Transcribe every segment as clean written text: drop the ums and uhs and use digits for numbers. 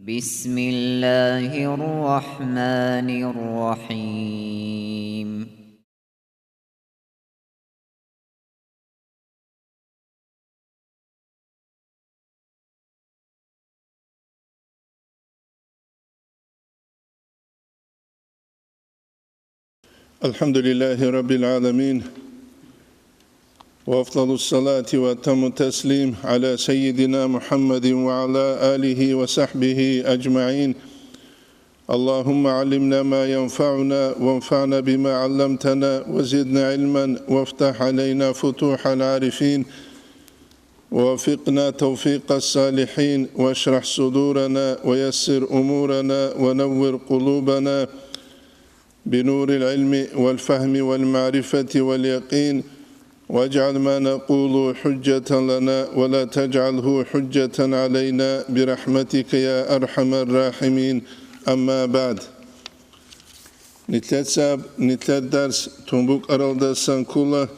بسم الله الرحمن الرحيم. الحمد لله رب العالمين، وأفضل الصلاة وأتم التسليم على سيدنا محمد وعلى آله وصحبه أجمعين. اللهم علمنا ما ينفعنا وانفعنا بما علمتنا وزدنا علما وافتح علينا فتوح العارفين ووفقنا توفيق الصالحين واشرح صدورنا ويسر أمورنا ونور قلوبنا بنور العلم والفهم والمعرفة واليقين، واجعل ما نقول حجة لنا ولا تجعله حجة علينا برحمتك يا أرحم الراحمين. أما بعد، نتلت درس تنبوك أرال دسان كله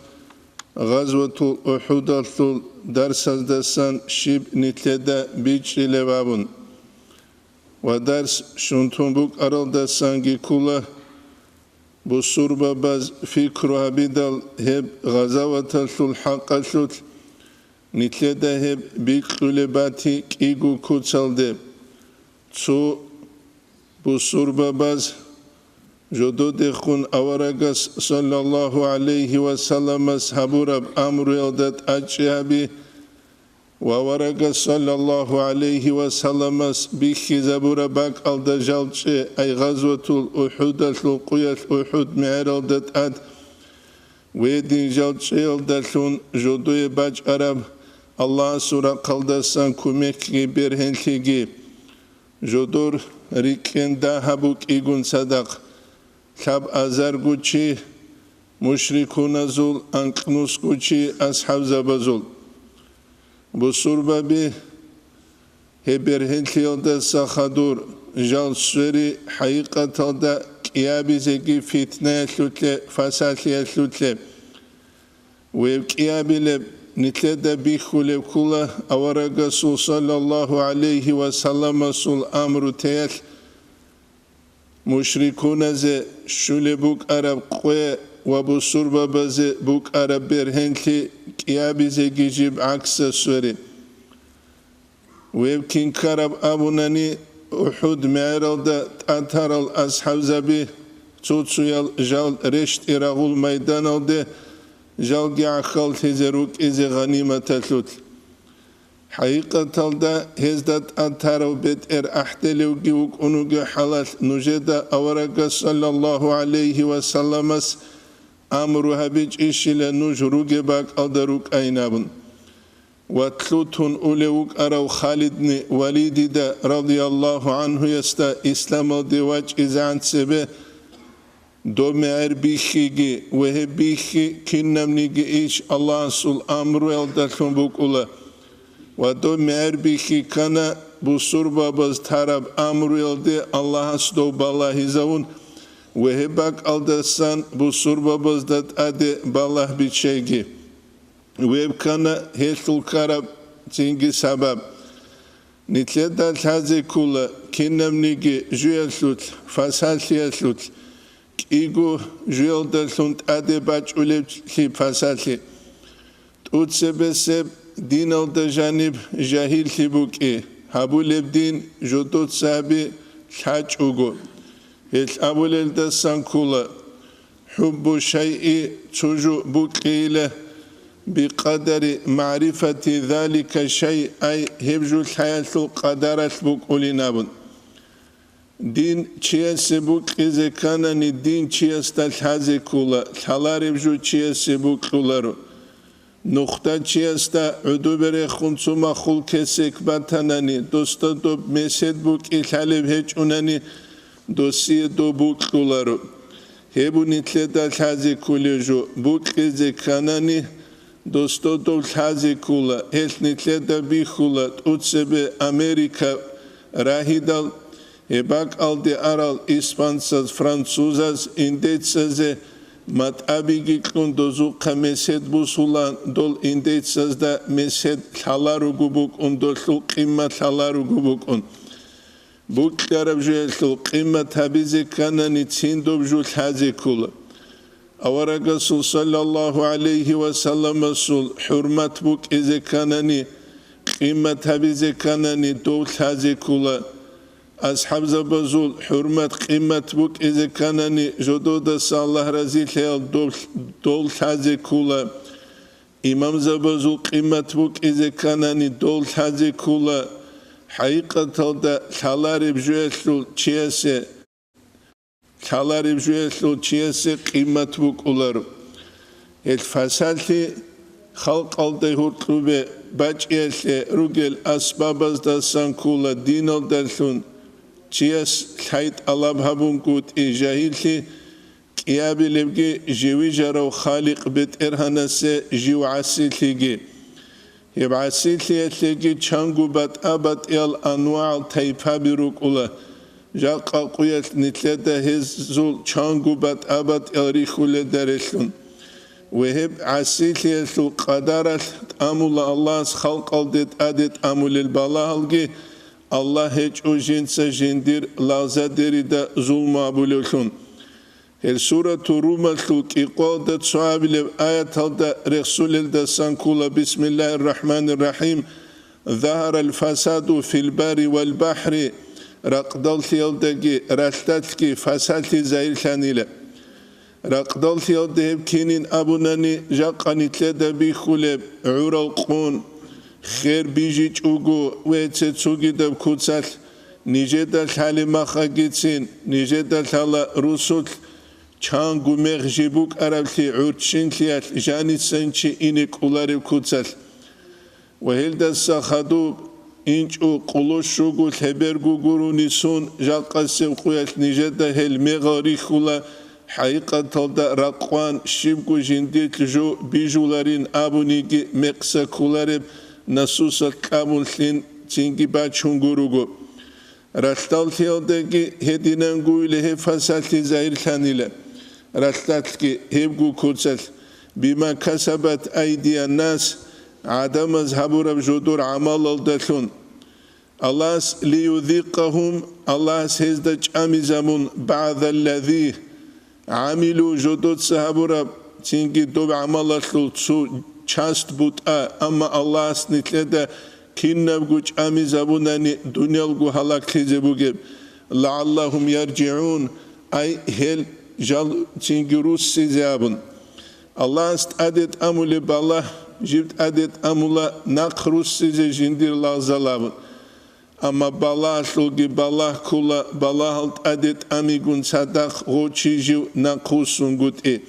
غزوة أحد درس دسان شب نتلت بيجري لبابون، ودرس شن تنبوك أرال دسان كله bu surbabaz fikru bidal hep gazavatul haqqatul nitlede hep biklebati kigu kutsalde su bu surbabaz jodo dekhun avaragas sallallahu aleyhi ve sellemas haburab amru eldat açyabi وَوَرَقَ صلى الله عليه وسلم بِخِ زَبُرَ بَكْ الْدَجَلْچِ أي غزوة الأحد القية الأحد معرضت أد ويدين جلچ الدلون جدوي باج عرب الله سورة قلدسان كمكي برهنليگي جدور ريكين دهبوك إيگون صدق خب أزر گوچي مشركون زول أنقنوس گوچي أصحاب زبزول bu surbabi heberhentliyolda sahadur jal suri haqiqatalda qiyabizegi fitne lütle fasaliye lütle ve qiyabile nitlede bihule kula avaraga sul sallallahu aleyhi ve sellem sul amru teyel müşrikunaze şule buk arab qoye ve bu surbabaze buk arab berhentli قيابيزي جيب عكس سوري ويمكن كرب أبوناني أحد معرض أثر الأصحاب زبي توتسو جال رشت إراغول ميدان ده جال جعخل تزروك إزي غنيمة تلوت حقيقة ده هزدت أثر بيت أحتلو جيوك أنوغي حلال نجد أورق صلى الله عليه وسلم أمرها بيج إشيلا نجروك باك أدروك أينابن واتلوتون أولوك أرو خالدني وليدي دا رضي الله عنه يستا إسلام ديواج إزعان سبه دو معر بيخيجي وهي بيخي كنم نيجي إيش الله سول أمرو يلدلون بوك أولا ودو معر بيخي كان بصور بابز تارب أمرو يلدي الله سدو بالله زون وهبك الدسان بصور بابزدت أدي بالله بيتشيجي ويبكنا هيتل كرب تنجي سبب نتلد الهازي كولا كنم نيجي جويلتوت فاسالتيلتوت إيجو جويلتوت أدي باج أوليبتلي فاسالتي تؤتسبسب دين الدجانب جاهل تبوكي هابو لبدين جدود سابي الحاج أوغو الأول الدسان كولا حب شيء تجو بقيلة بقدر معرفة ذلك الشيء أي هبجو الحياة القدرة بقولنابن دين چيس بق إذا كان الدين چيس تلحازي كولا تلار بجو چيس بقولارو نقطة چيس تا عدو بري خونسوما خول كسك باتناني دوستا دوب مسد بق إلحالب هج أناني دوسيه دو بوكولارو هبو نتلتا الحازي كوليجو بوك إزي كاناني دوستو دو الحازي كولا هل نتلتا بيخولا تؤتسبه أمريكا راهيدال هباك ألدي أرال إسبانساز فرانسوزاز إنديتسازي مات أبيجي كون دوزو قمسد بوسولان دول إنديتساز دا مسد حلارو گوبوك دول قيمة حلارو گوبوك بوكلر بجيل قيمة هبيزي كانني تسيندو بجول حازي كولا أورقصو صلى الله عليه وسلم سول حرمة بوك إذا كانني قيمة هبيزي كانني دول حازي كولا أصحاب زبزول حرمة قيمة بوك إذا كانني جدود الله رزي خيال دول حازي كولا إمام زبزول قيمة بوك إذا كانني دول حازي كولا حقيقة دا حلاري بجويسلو تشيسي حلاري بجويسلو تشيسي قيمة بوك أولارو الفاسالتي خلق الدي هرطلوبي باج إيسي روغل أسبابز دا سانكولا دينو دالثون تشيس حيث الله بهابون قوت إجاهيلتي كيابي لبجي جيوي جارو خالق بيت إرهانسي جيو عسيلتي يبعسيلتي يتلقي چانگو بات آبات يال أنواع تايبا بيروك أولا جاقا قويت نتلده هزول چانگو بات آبات يال ريخو لدارشون وهب عسيلتي يتلو قدارت أمولا الله خلق الدت آدت أمول البلاهلگي الله هج او جنسا جندير لازا ديري دا ظلم أبولوشون السورة روما إقوال دا تصعب آية دا رسول دا سانكولا بسم الله الرحمن الرحيم ظهر الفساد في البر والبحر رقدال ثيالدكي رشتاتكي فسادتي زايل ثانيلا رقدال ثيالده بكينين أبوناني جاقاني تلدا بيخولب عورا القون خير بيجيج اوغو ويتسوغي دب كوتسال نيجيدا الحالي مخاقيتسين نيجيدا الحالة رسول چانگو مغ جيبوك عربتي عورتشين تليات جاني سنشي إنك أولاري كوتسال وهل دا ساخدوب إنج او قلوش شوغو الهبرغو غوروني سون جاقا سيوقويات نيجيدا هل مغاري خولا حقيقة تلدا رقوان شيبغو جنديت جو بيجولارين أبونيجي مقسا كولارب نصوص الكامل ثين تنجي باتشونغوروغو رشتال ثيالدكي هدينانغو إليه فاسالتي زاير ثانيلا رشتالكي هبغو كوتسال بما كسبت أيدي الناس عدم أزهبور بجدور عمال الدثون الله ليذيقهم الله سيزدج أمزمون بعض الذي عملوا جدود سهبور تنجي دوب عمال الثلثو چاست بود اما الله اسنیتلده كينبغوچ امي زبوناني دنيالغو هلاك تيزبوغب لعلهم يرجعون اي هل جال تنجروس سيزابون الله است عدد امولي بالله جبت عدد امولا نقروس سيزي جندير لازالابون اما بالله شلغي بالله كولا بالله عدد اميغون صدق غوچي جو نقوسون قد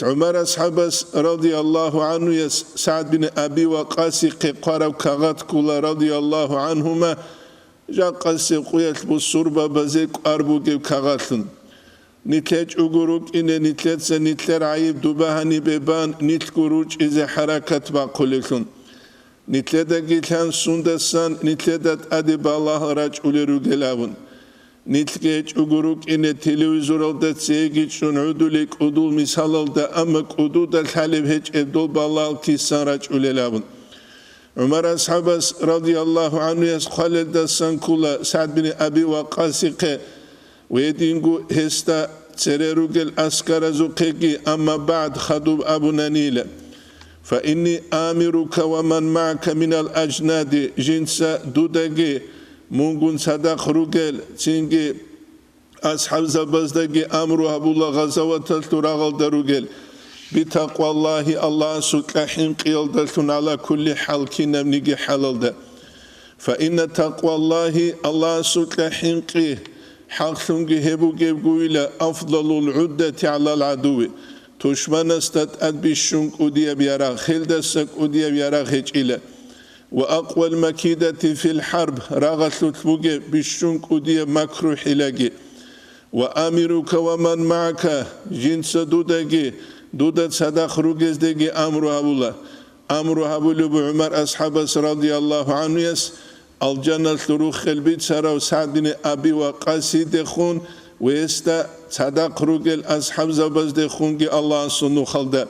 عمر أصحابس رضي الله عنه يس سعد بن أبي وقاس قارب كغات كولا رضي الله عنهما جا قاسي قويت بالصربة بزيك أربوك كغاتن نتلج أغروك إن نتلج نتلر عيب دوباهني ببان نتلقروج إذا حركة باقولكن نتلدقي كان سندسان نتلدت أدب الله رجل رجلاون نتلقيت أغروك إن تلويزور الدت سيجيت شن عدولك أدول مثال الدا أمك أدود الحليب هج أدول بالله كيسان رجل لابن عمر أصحابس رضي الله عنه يسخل الدسان كلا سعد بن أبي وقاس ويدينغو هستا تريروغل أسكار زوقيكي أما بعد خدوب أبو نانيلا فإني آمرك ومن معك من الأجناد جنسا دوداجي مونغون صدق روغل تنجي أصحاب زبازداجي أمرو أبولا غزوات التراغل دروغل بتقوى الله الله سكاحين قيل دلتون على كل حال كنا منيجي حلال ده فإن تقوى الله سكاحين قيه حقثنجي هبو جيبو إلى أفضل العدة على العدو تشمان استد أدبشنك أديا بيراغ خلدسك أديا بيراغ هج إلى وأقوى المكيدة في الحرب راغت لتبوغي بشنك أديا مكروح إلاجي وآمرك ومن معك جنس دوداجي دودت صدق روغزداجي أمرو هبولا بعمر أصحاب رضي الله عنه يس الجنة لروخ البيت سراو سعد بن أبي وقاس دخون ويستا صدق روغل أصحاب زباز دخون الله سنو خلده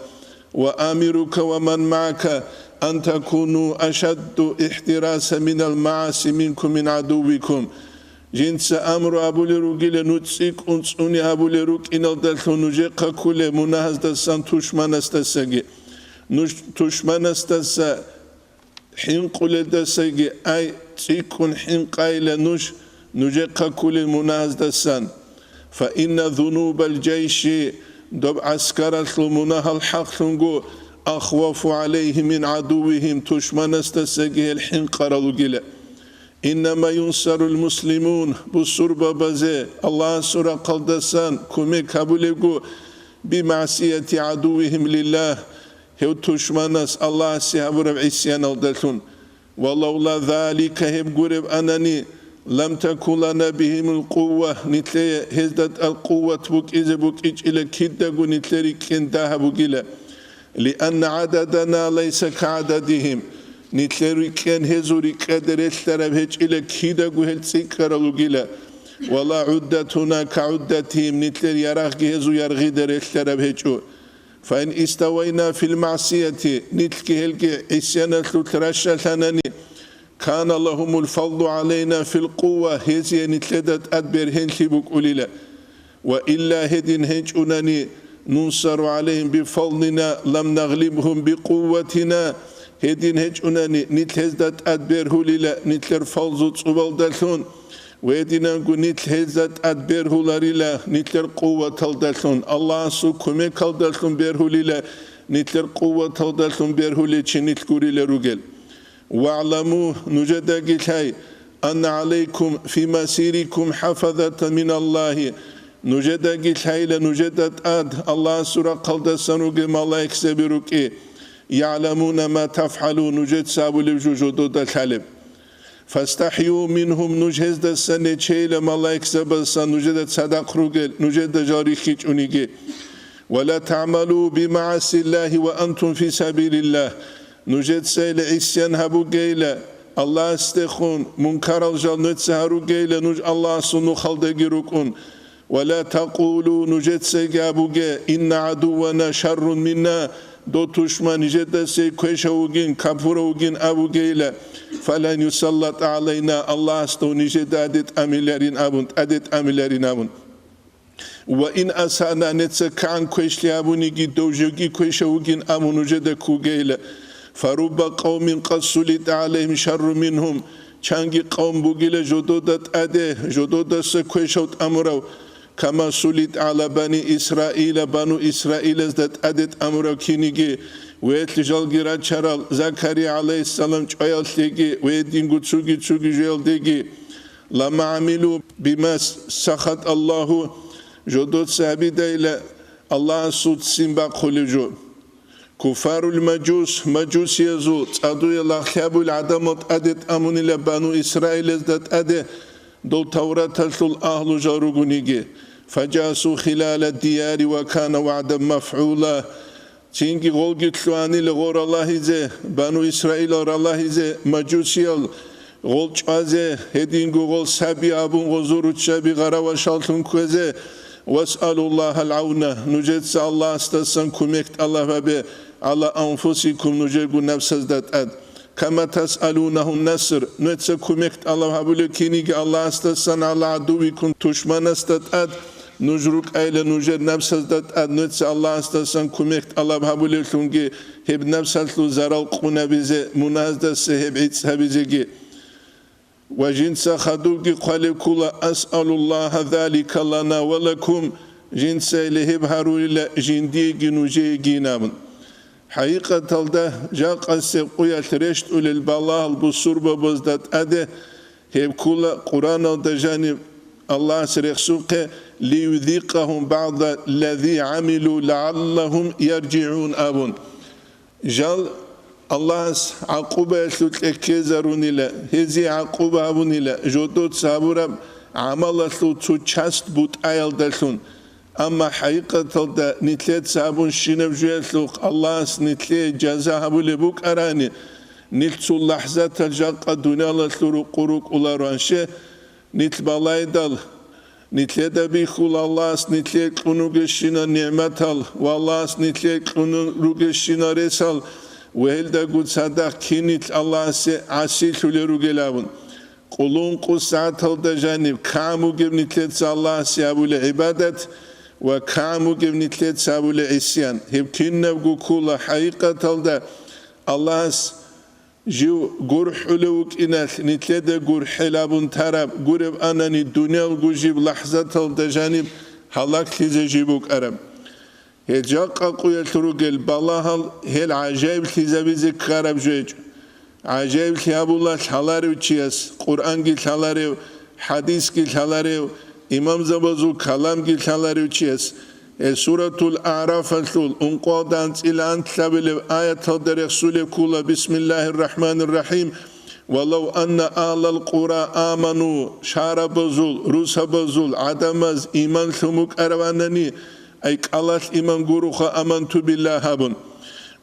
وآمرك ومن معك أن تكونوا أشد احتراسا من المعاصي منكم من عدوكم جنس أمر أبولي روغيلة نوتسيك أنسوني أبولي روك إنال دلتو نجي قاكولي مناهز دستان تشمانستساقي تشمانستسا حنقولي دساقي أي تيكون حنقايلة نجي قاكولي مناهز دستان فإن ذنوب الجيش دب عسكرة مناها الحق لنقو أخوف عليه من عدوهم تشمانستساقي الحنقر لغيلة إنما ينصر المسلمون بالصربة بزي الله سورة قلدسان كمي كابوليغو بمعصية عدوهم لله هو تشمانس الله سيهبرب عسيان الدلتون ولولا ذلك هم قرب أنني لم تكن لنا بهم القوة نتلي هزدت القوة بك إذا بك إلى كدقو نتلي كندها بقيلة لأن عددنا ليس كعددهم نتلري كان هزوري كادر الثرب هج إلى كيدا قهل سكر لغيلا ولا عدتنا كعدتهم نتلري يرغي هزو يرغي در الثرب هجو فإن استوينا في المعصية نتلكي هلقي عسيانا ترشا ثاناني كان لهم الفضل علينا في القوة هزي نتلدت أدبر هنشي بقوليلا وإلا هدين هجوناني ننصر عليهم بفضلنا لم نغلبهم بقوتنا هدين هجوناني نتل هزدت أدبره للا نتلر فالزوت صبال دلثون وهدينانكو نتل هزدت أدبره للا نتلر قوة دلثون الله سو كمي كال دلثون بره للا نتلر قوة دلثون بره لچه نتل قوري لرغل واعلموا نجد قلتاي أن عليكم في مسيركم حفظة من الله نجد قلتاي لنجدت الله سورة قلدسانو ملايك سبيروك يعلمون ما تفعلون نجد سابو لبجوجودو دالحالب فاستحيوا منهم نجهز دستان چيل ملايك سبسان نجد صدق روغل نجد جاري خيچ اونيگي ولا تعملوا بمعاصي الله وأنتم في سبيل الله نجد سيل عسيان هبو جيلة الله استخون منكر الجنة سهرو جيلة نج الله سنو خلدقي ركون ولا تقولوا نجد سيجابو جي إن عدونا شر منا دو تشما نجد سيكوشوغين كفروغين أبو جيلة فلن يسلط علينا الله استو نجد أدت أميلارين أبون وإن أسانا نتسكعن كوشلي أبو نيجي دوجوغي كوشوغين أبو نجد كوغيلة فرب قوم قد سلط عليهم شر منهم چانگي قوم بوغيل جدودت أده جدودت سكوشوت أمرو كما سلط على بني إسرائيل بنو إسرائيل ازدت أدت أمرو كينيجي ويت جالگيرا چرال زكريا عليه السلام چايال تيجي ويدينگو تسوغي جيل ديجي لما عملوا بما سخط الله جدود سابي دايلة الله سود سنبا خلجو كفار المجوس مجوس يزو تصادو يلا خيابو العدمات أدت أموني لبانو إسرائيل ازدت أده دول توراة تلتل أهل جاروغونيجي فجاسوا خلال الديار وكان وعدا مفعولا تينجي غولجي تلواني لغور الله زي بانو إسرائيل ور الله زي مجوس يل غول چازي هدينگو غول سابي أبون غزورو تشابي غراوة شالتون كوزي واسألوا الله العون نجد الله استسان كمكت الله وبي على أنفسكم نجد نفس ازداد كما تسألونه النصر نجد كمكت الله وبي كينيك الله استسان على عدوكم تشمان استداد نجرك أيلا نجد نفس ازداد نجد الله استسان كمكت الله وبي كنجي هب نفس الثلو زرال قونا بيزي منازد سهب عيد بيزي وجنس خدوك قال كل أسأل الله ذلك لنا ولكم جنس لهب هارول جندي نوجي جينام حقيقة ده جاق السقوية ترشت للبلاء البصور ببزدت أده هب كل قرآن دجانب الله سرخسوق ليذيقهم بعض الذي عملوا لعلهم يرجعون أبون جال الله عقوبة تكيزروني لا هذه عقوبة أبوني لا جدود صابورا عمل تشست بوت أيل دلون أما حقيقة ده نتلت صابون شنب جيلوك الله نتلت جزاء أبولي بوك أراني نتلت لحظة الجاق الدنيا لتلو قروك أولا رانشة نتبالاي دل نتلت بيخول الله نتلت قنوغشينا نعمة والله نتلت قنوغشينا رسال وهل دا قد صدق كينيت الله سي عسيل لرغلابون قلون قصات الدجانب كامو جبن تلت الله سيابو لعبادة وكامو جبن تلت سيابو لعسيان هب كنا بقو كل حقيقة الدا الله جو قرح لوك إنال نتلد قرح لابن تراب قرب أنني الدنيا الجيب لحظة الدجانب هلاك تجيبوك أرم هجاق قوي التروجل بالله هل عجائب تزابيزك خراب جوج عجائب تهاب الله حلاريو تشيس قرآن جل حلاريو حديث جل حلاريو إمام زبازو كلام جل حلاريو تشيس سورة الأعراف الثول انقادان إلى أن تلابل آية الدريق سولة كولا بسم الله الرحمن الرحيم ولو أن أهل القرى آمنوا شار بزول روس بزول عدمز إيمان ثموك أروانني أي قالت إيمان قروخا أمنت بالله هبون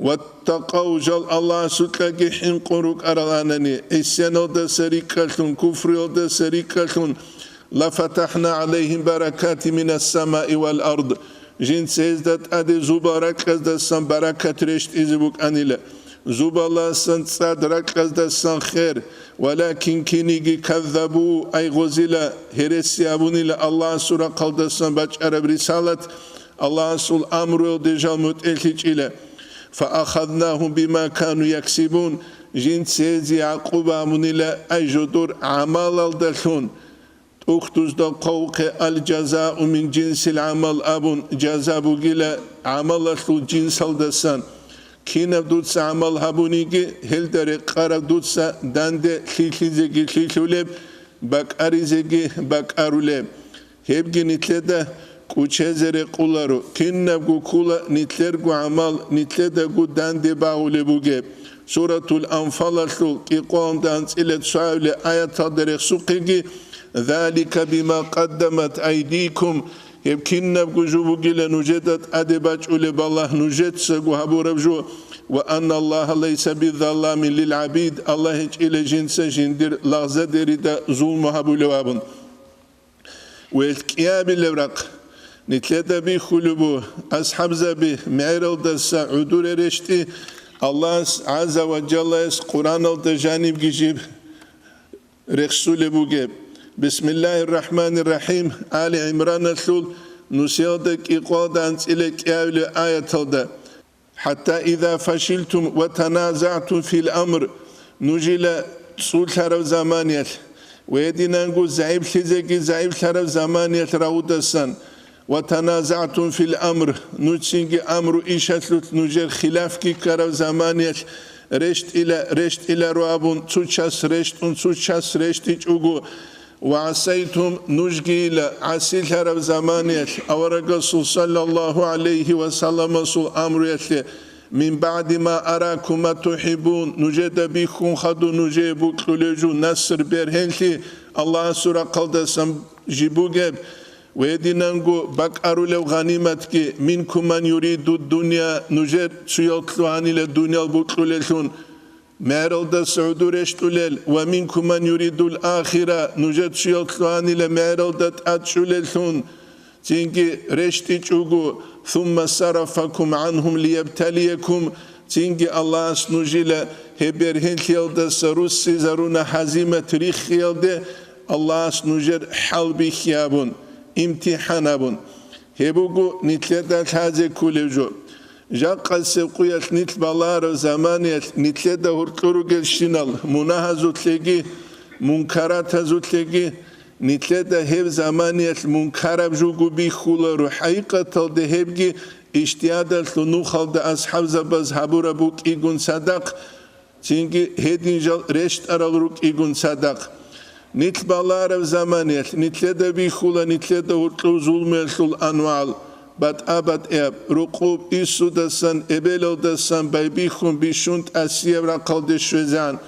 واتقوا جل الله سكاك حين قروك أروانني إسيان دا سريكالتون كفر دا سريكالتون لفتحنا عليهم بركات من السماء والأرض جين سيزدت أدي زوبارك أزدت سن بركة رشت إزبوك أنيلا زوب الله سن صدرك أزدت سن خير ولكن كينيجي كذبوا أي غزيلا هرسي أبونيلا الله سورة قلد سن باج عرب رسالة الله سول أمرو دجال متألتج إلى فأخذناهم بما كانوا يكسبون جين سيزي عقوب أبونيلا أي جدور عمال الدلون أختوز دا قوق الجزاء من جنس العمل أبون جزاء بغيلا عمل أخلو جنس الدسان كينا بدوتس عمل هبونيجي هل داري قارب دوتسا دانده خيخيزيجي خيخوليب باك أريزيجي باك أروليب هبجي نتلدا كوچهزري قولارو كينا بغو كولا نتلرغو عمل نتلدا غو دانده باولي بوغيب سورة الأنفال أخلو كي قوان دانس إلى تسعولي آيات داري سوقيجي ذلك بما قدمت أيديكم يمكننا بجوبو جل نجدت أدباج أولي بالله نجد سجو هبو ربجو وأن الله ليس بالظلام للعبيد الله إلى جنس جندر لغزة دريدا ظلم هبو لوابن والكياب الورق نتلتا بي خلبو أصحاب زبي معرل دسا عدور رشتي الله عز وجل قرآن الدجانب جيب رخصول بوجيب بسم الله الرحمن الرحيم آل عمران الثول نسيادك إقوادان إليك أولي آية الدا حتى إذا فشلتم وتنازعتم في الأمر نجل سول ترى زمانيت ويدنا نقول زعيب خزيكي زعيب ترى زمانيت راود السن وتنازعتم في الأمر نجسنجي أمر إيشتلت نجل خلافكي كرى زمانيت رشت إلى روابون تشاس رشت يجوغو وعسيتم نجيل عسيل هرب زمانيت أو رسول صلى الله عليه وسلم سو أمريت من بعد ما أراكم ما تحبون نجد بكم خدو نجيبوك لجو نصر برهنتي الله سورة قلدسم جيبوغب ويدينانغو بك أرولو غنيمتك منكم من يريد الدنيا نجد سيطلعني للدنيا بكللون مارل دا سعودو رشتولل ومنكم من يريد الآخرة نجد شيطلاني لمارل دا تأتشوللون تنجي رشتي چوغو ثم صرفكم عنهم ليبتليكم تنجي الله سنجيل هبرهن خيال دا سروس سيزارون حزيمة ريخ خيال دا الله سنجر حلبي خيابون امتحانابون هبوغو نتلتا تازي كوليجو جاق السقوية نتل بالار زمانية نتلدا هرقروغل شنال مناهزو تلقي منكرات هزو تلقي نتلدا هب زمانية منكرب جوغو بيخولا رو حقيقة تلده هبجي اشتيادل تنوخل دا أصحاب زباز حبورا بوك إيقون صدق تنجي هدين جال رشت أرال روك إيقون صدق نتل بالار زمانية نتلدا بيخولا نتلدا هرقلو ظلمي الأنوال بات أبد إب رقوب إيسو دسان إبلو دسان بايبيخون بيشونت أسيب رقل دشوزان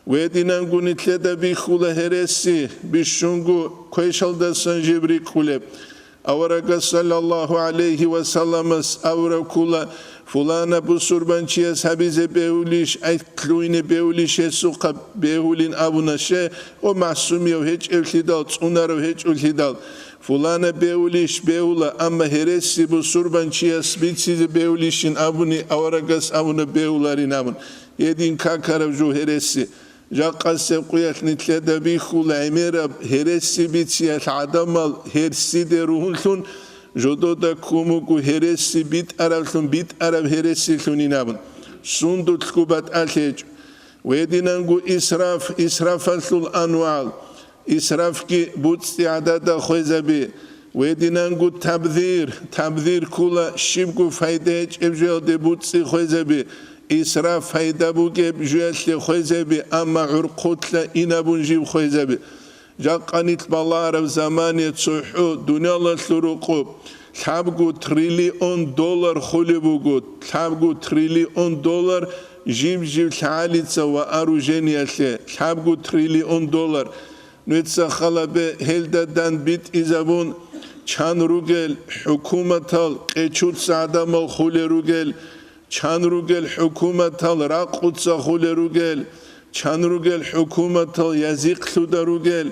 ويدينانغو نتلدا بيخولا هرسي بيشونغو كويشل دسان جبري كولب أورغا صلى الله عليه وسلم أورا كولا فلانا بسربانچيس حبيزه بهوليش أي كلوين بهوليش سوقا بهولين أبوناشه ومعصومي وهيج الهدال تونار وهيج الهدال فلانا بهوليش بهولا أما هرسي بسربانچيس بيتسيز بهوليشين أبوني أورغاس أبونا بهولارين أبون يدين كاكارو جو هرسي جاقسم قيات نتلدا بيخولا عميرا هرسي بيتسي العدمال هرسي دروهلون جدودا كوموكو هرسي بيت أرابلون بيت أراب هرسي لونينابن سندو تلقوبات أليج ويدينانغو إسراف الأنوال إسراف كي بوتسي عدادا خويزابي ويدينانغو تبذير كولا شيبكو فايدهج إبجيل دي بوتسي خويزابي إسراف فايدة بوجب جوال خويزابي أما عرقوتلا إنابون جيب خويزابي جاقانيت بالله زمانية صحو دنيا الله تلرقوب تابقو $1,000,000,000 خولي بوغود تابقو $1,000,000,000 جيب تعاليتسا وأروجيني أتلي تابقو $1,000,000,000 نويتسا خلابي هلدا دان بيت إزابون چان روغل حكومتال قيچوت سعدامال خولي روغل چان روغل حكومتال راقوتسا خولي روغل چان روغل حكومتال يزيق لودا روغل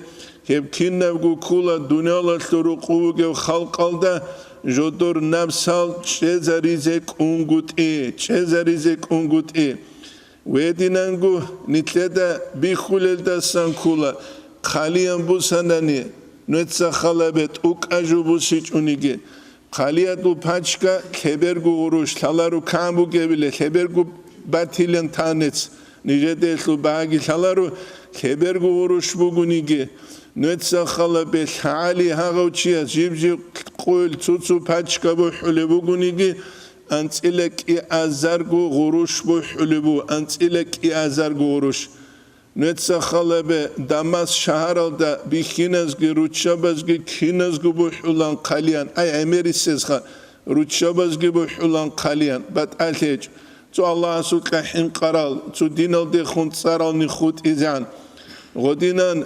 كيب كينابغو كولا دنيا لالتورو قوغو خلقالدا جودور نفسال چزاريزك اونغوت اي ويدينانغو نتلدا بيخوللدا سانكولا خاليان بوساناني نوتسا خلابت اوك اجو بوسيچونيگي خالياتو پاچكا خبرگو غروش تالارو كامبو گبيله خبرگو باتيلن تانيت نيجدلو باگي تالارو خبرگو غروش بوگونيگي نوتسا خلابت حالي هاغوچيا جيب قول توتسو پاچكا بو حولي بوگونيگي انتلك اي ازرگو غروش بو حولي بو انتلك اي ازرگو غروش نوتسا خلابه داماس شهرالدا بيخينزگي روچابازگي كينزگو بوحولان قاليان اي اميري سيزخا روچابازگي بوحولان قاليان بات الهج تو الله سوكا حين قرال تو دينال دي خونت سارال نخوت إزان غدينان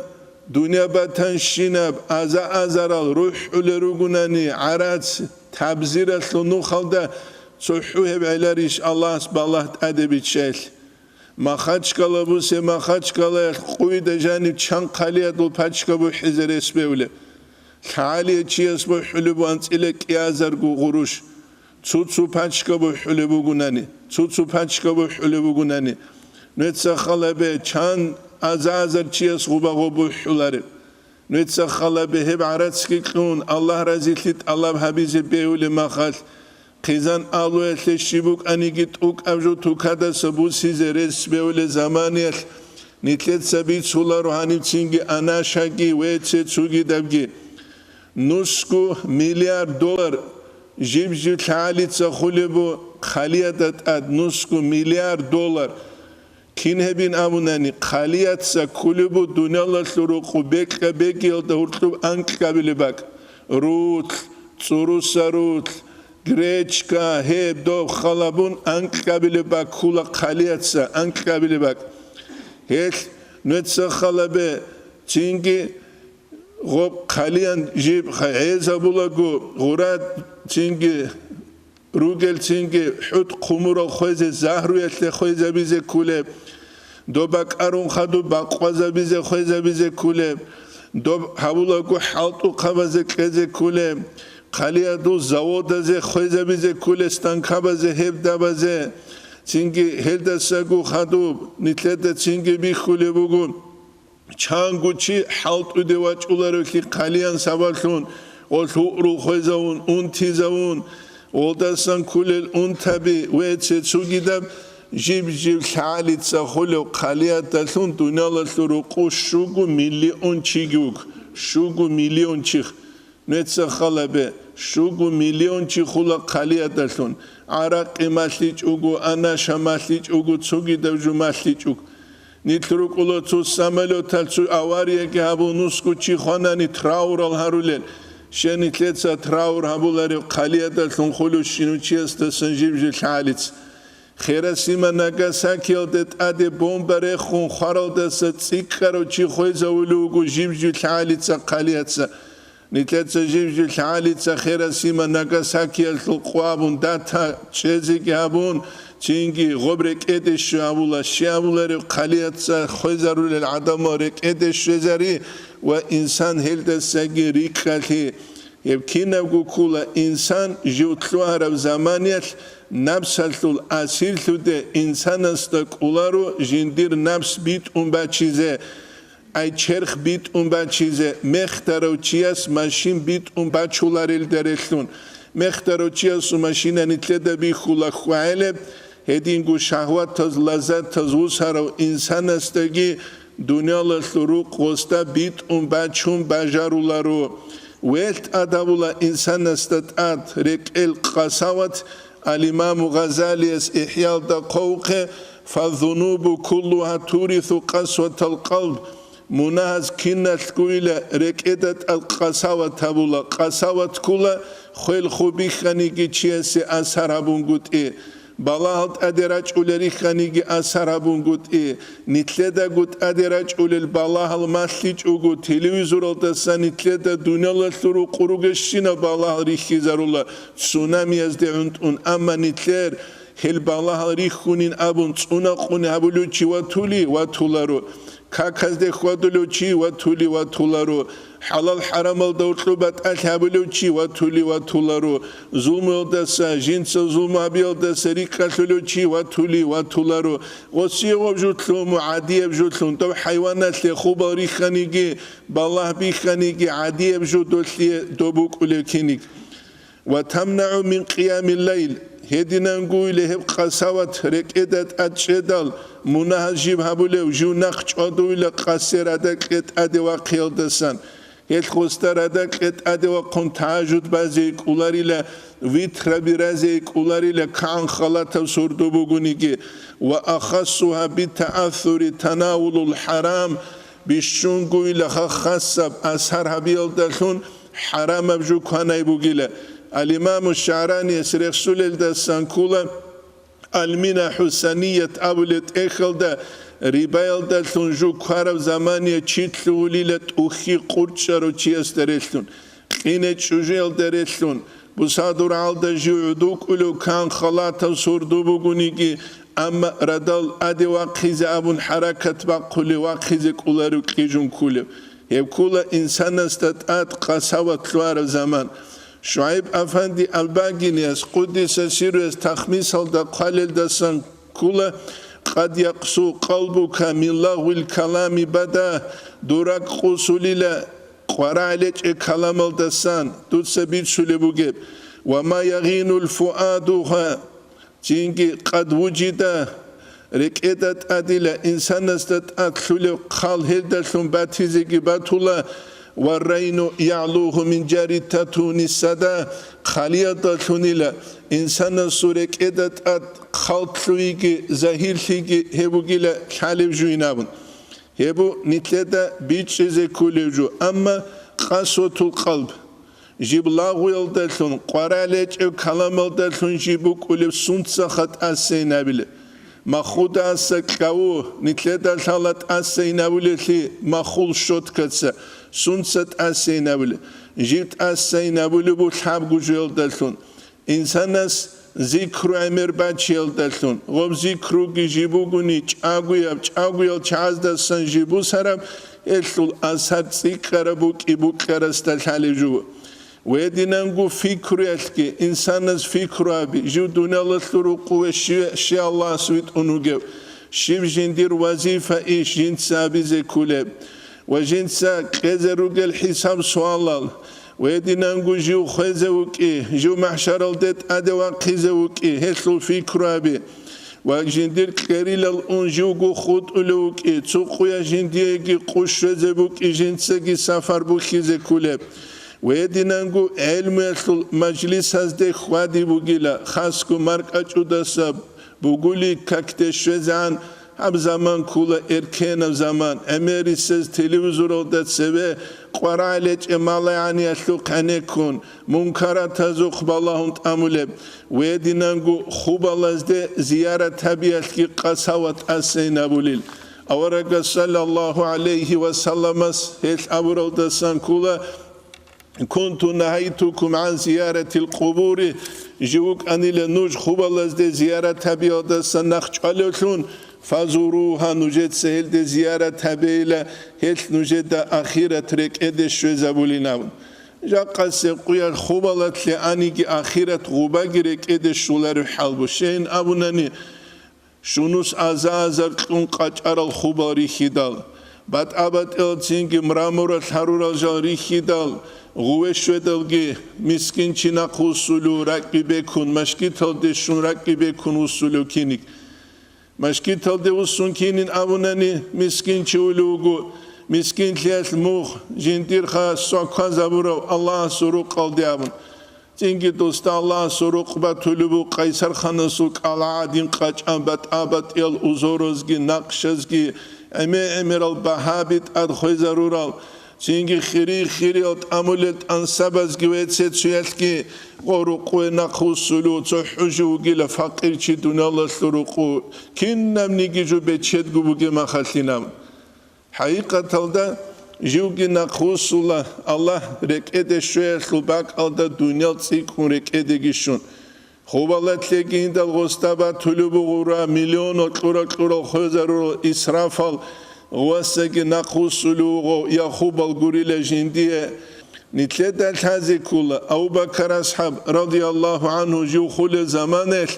دنيا باتان شيناب ازارال روح ولروغناني عرات تبزيرات لنو خالدا صحوه بعلاريش الله سبالله ادبي تشيل ماخاچكالا بوسه ماخاچكالا قوي دجاني چان قاليا دول پاچكا بو حزر اسبوله خالي چيس بو حلبو انصلك يازرغو غروش څو پاچكا بو حلبو گوناني څو پاچكا بو حلبو گوناني نوتسا خلابه چان ازازر چيس غوبا بو حلاري نوتسا خلابه هب عراتسكي قون الله رزيلت الله حبيزه بيول ماخال قيزان ألوه لشيبوك أنيجت أوك أبجو توكادا سبو سيزرس بيولي زمانيل نتلت سبيت سولا روحاني تسينجي أنا شاكي ويتسي تسوغي دبجي $1 مليار جيب تعالي تسخولي بو خاليات $1 مليار كين هبين أبوناني خاليات سخولي بو دنيا الله سلوكو بيك يلده هرطلوب أنك قابل باك روت روت Гречка, хеб, дов, халабун, анкабили бак, хула калиятса, анкабили бак. Хел, нуетса халабе, цинги, гоб калиян жиб, хаэза булагу, гурат цинги, ругел цинги, хут кумурал хойзе, захруятле хойзе бизе кулеб, добак арун хаду бакваза бизе хойзе бизе кулеб, доб хабулагу халту кабазе кезе кулеб, خاليادو زاودازه خويزابيزه كولستان كابازه هبدابازه چينگي هلداساگو خادو نيتلدا چينگي بيخولي بوگو چانگوچي حالت ودواچولارو كي خاليان سابالون اولو خويزاون اون تيزاون اولداسان كولل اون تابي ويتسه چوگيداب جيب حالت سخولو خاليات دالون دونالالو روقو شوگو مليون چيخ نتسا خلابه شوگو مليون چي خولا قاليا دالون عراق ماشليچ اوگو انا شماشليچ اوگو چوگي دوجو ماشليچ اوگ نيتروك اولو تو سامالوتال تو اواريه كي هابو نوسكو چي خاناني تراورال هارولن شنيتلتسا تراور هابولاري قاليا دالون خولو شينو چيستا سنجيب جل حاليت خيراسيما ناغاساكي الدت ادي بومباري خون خارال دسا تسيكارو چي خويزا ولوگو جيب جل حاليتسا قالياتسا نتلتسا جيب الحاليتسا خيرا سيما ناغاساكي القوابون داتا چيزيكي هابون چينجي غبرك ادش هابولا شيابولاري قالياتسا خوزارو للعدمارك ادش شزاري وإنسان هلدساكي ريكالي يبكينا بقولا إنسان جوتلوها رب زمانيات نفسلتول اسیرتوده انسان است کولارو جندیر نفس بیت اون بچیزه ای چرخ بیت اون بچیزه مختارو چیاس ماشین بیت اون بچولارل درختون مختارو چیاس ماشین نیتلده بی خولا خوایله هدینگو شهوت تز لذت تز وسارو انسان استگی دنیا لسرو قستا بیت اون بچون بجارولارو وقت اداولا انسان استاد رکل قساوت الإمام غزالي إحياء دقوق فالذنوب كلها تورث قسوة القلب مناهز كنت كويلة ركئدة القساوة تابولا قساوة كلها خيل خوبي خانيكي چيسي أسهر هبونگوت بالاهت ادراج اولری خانیگی اثر هبونگوت نیتلده گوت ادراج اولل بالاه الماسلیج اوگوت تلویزور الدسا نیتلده دنیا لسرو قروگشینا بالاه ریخی زرولا تسونامی از دعوند اون اما نیتلر هل بالاه ریخونین ابون تسونا قونه هبولو چی و تولی و تولارو كاكاز دي خوادلو چي واتولي واتولارو حلال حرام الدورتلوبات الهابلو چي واتولي واتولارو ظلم الدسا جنس ظلم ابي الدسا ريكاتلو چي واتولي واتولارو وصي وجوتلو معاديه بجوتلو تو حيوانات لي خوبا ريخانيجي بالله بيخانيجي عاديه بجوتلو دوبوك ولكينيك وتمنع من قيام الليل هدينا نقول له قساوة ركعت أتشدال مناهجيب هبولو جوناخ أدويل قصير أدك أدي وقيل دسان هل خستر أدك أدي وقن تعجد بازيك أولاريلا ويتر برازيك أولاريلا كان خلاته سردو بغنيكي وأخصها بالتأثر تناول الحرام بشون قويل خاصة أسهر هبيل دخون حرام بجو كاني بغيلا الإمام الشعراني رسول الدسان كولا المينا حسانية أولت إخلدا ريبايل دلتون جو كارب زمانية چيتلو ليلت أخي قرشارو چياس درشتون خينة چوجيل درشتون بسادور عالدا جو عدوك أولو كان خلاتا سردو بغنيكي أما ردال أدي واقيز أبون حركة باقولي واقيز كولارو كيجون كولي هب كولا إنسان استطاعت قساوة لوار زمان شعيب أفندي الباقينيس قدس سيريس تخميس هلدا قليل دسان كولا قد يقسو قلبك من لغو الكلام بدا دورك قصوليلا قرالج كلام الدسان دود سبيل سلبوغيب وما يغين الفؤادها جينجي قد وجد ركعت أدلة إنسان استطاعت خلو قال هلدا ثنباتيزي باتولا والرين يعلوه من جاري تاتوني السدا خالية تونيلا إنسان سورك إدت أد خالتلويجي زهيرليجي هبوغيلا خالب جوينابون هبو نتلدا بيتشيزي كوليجو أما قسوة القلب جيب لاغويل دلتون قراليج او كلامل دلتون جيبو كوليب سنتسخت أسينابيل مخود أسكاو نتلدا شالت أسينابيل مخول شوت كتسا سنت أسينابل جبت أسينابل بوشاب جوجل دلتون إنسانس ذكر أمر باتشيل دلتون غب ذكرو جيبو غني چاغويل چاز دسان جيبو سرب إلتول أسر ذكر إبو كرستل حالجو ويدينانغو فكر يلكي إنسانس فكر أبي جو دنيا لطلو قوة شي الله سويت أنوغيو شيب جندير وظيفة إيش جند سابي زي كوليب وجنسا كذروق الحساب سوالال ويدينانغو جو خزوكي جو محشر الدت أدوا خزوكي هسلو في كرابي وجندير كريل الأنجوغو خود ألوكي تسوقيا جنديكي قش زبوكي جنسكي سفر بوكي زكولب ويدينانغو علم يسل مجلس هزده خوادي بوغيلا خاسكو مارك أجودا سب بوغولي كاكتش وزان هم زمان كولا إركان زمان أمريكا's تلفزيون ودت سبه قرالج إمالا يعني أشلوك هنيكون منكرات هزوق بالله تأمله ويدينانغو خوب الله زده زيارة تبيعتك قساوة أسين أبوليل أورق صلى الله عليه وسلم هيش أبورو دسان كولا كنت نهيتكم عن زيارة القبور جوك أني لنوج خوب الله زده زيارة تبيعت دسان نخش عليكم فزوروها نجد سهل دي زيارة تبيلة هل نجد أخيرة ترك إدش وزبولينا جاقسي قويا خوبالات لأنيكي آخرت غوباقرك إده شولار حالبو شين أبوناني شونوس أزازر قلون قاچار الخوبال ريخيدال بات أبات إلتينكي مرامور الحرور الجال ريخيدال غوه شويدالگي مسكين چيناق usulü rakibe kun maşkitalde şun rakibe kun usulü kinik maşkitalde usun kinin avunani miskin çulugu miskin tiyas muh jindir kha sokha zabura Allah soru qaldı avun çünkü dosta Allah soru qbatulubu Qaysar xanasu qaladin qaçan bat abat el uzorozgi naqshazgi emeral bahabit ad khoy zarural çünkü xiri ot amulet ansabaz güvetset suyalki qoruqu naqusulu tsuhujugi la faqirchi dunalasluruqu kinnamni gizu bechet gubuge maxallinam haqiqatalda jugi naqusula Allah rekede şuyaslu bak alda dunyal tsikun rekede gishun xobalatlegin dal gostaba tulubu gura milyon qura khozarul israfal واسق نقوسلو يخوب الغوريل جنديه نتلد الحازكول أو بكر أصحاب رضي الله عنه جو خل زمانه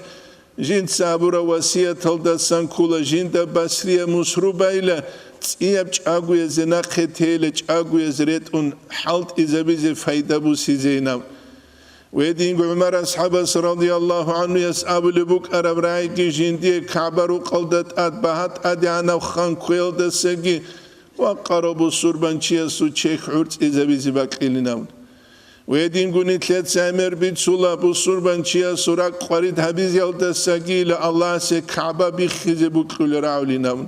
جند سابور وسيا تلد سانكول جند بسرية مسروبة إلى تياب أقوى زناقة تيلج أقوى زريت أن حالت إذا بيز فايدة بوسيزينام ويدين عمر أصحاب رضي الله عنه يسأب لبوك أرب رايكي جندي كعبرو قلدت أدبهات أدعنا وخان قيلد سجي وقربوا سربان چيسو چيك عرط إذا بيزي باقيلناون ويدين قوني تلت سامر بيت سولا بو سربان چيسو راك قريد حبيز يلد سجي لألله سي كعبا بيخيزي بوك لراولناون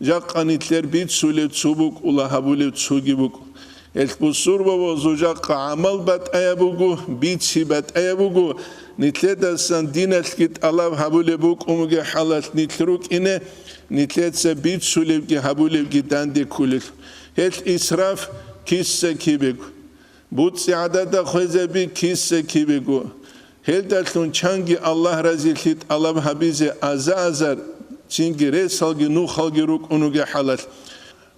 جاقاني تلر بيت سولي تسوبوك ولا هبولي تسوغي بوك البصور ووزوجاق عمل بات أيابوغو بيتشي بات أيابوغو نتلد السان دين الكت الله هبولي بوك أموغي حالات نتلروك إنه نتلد سبيت سوليبغي هبولي بغي داندي كوليك هل إسراف كيسة كيبيغو بود سعادة خوزبي كيسة كيبيغو هل دلتون چانگي الله رزيلت الله حبيزي أزازر چنگي رسالغي نو خالغي روك أموغي حالات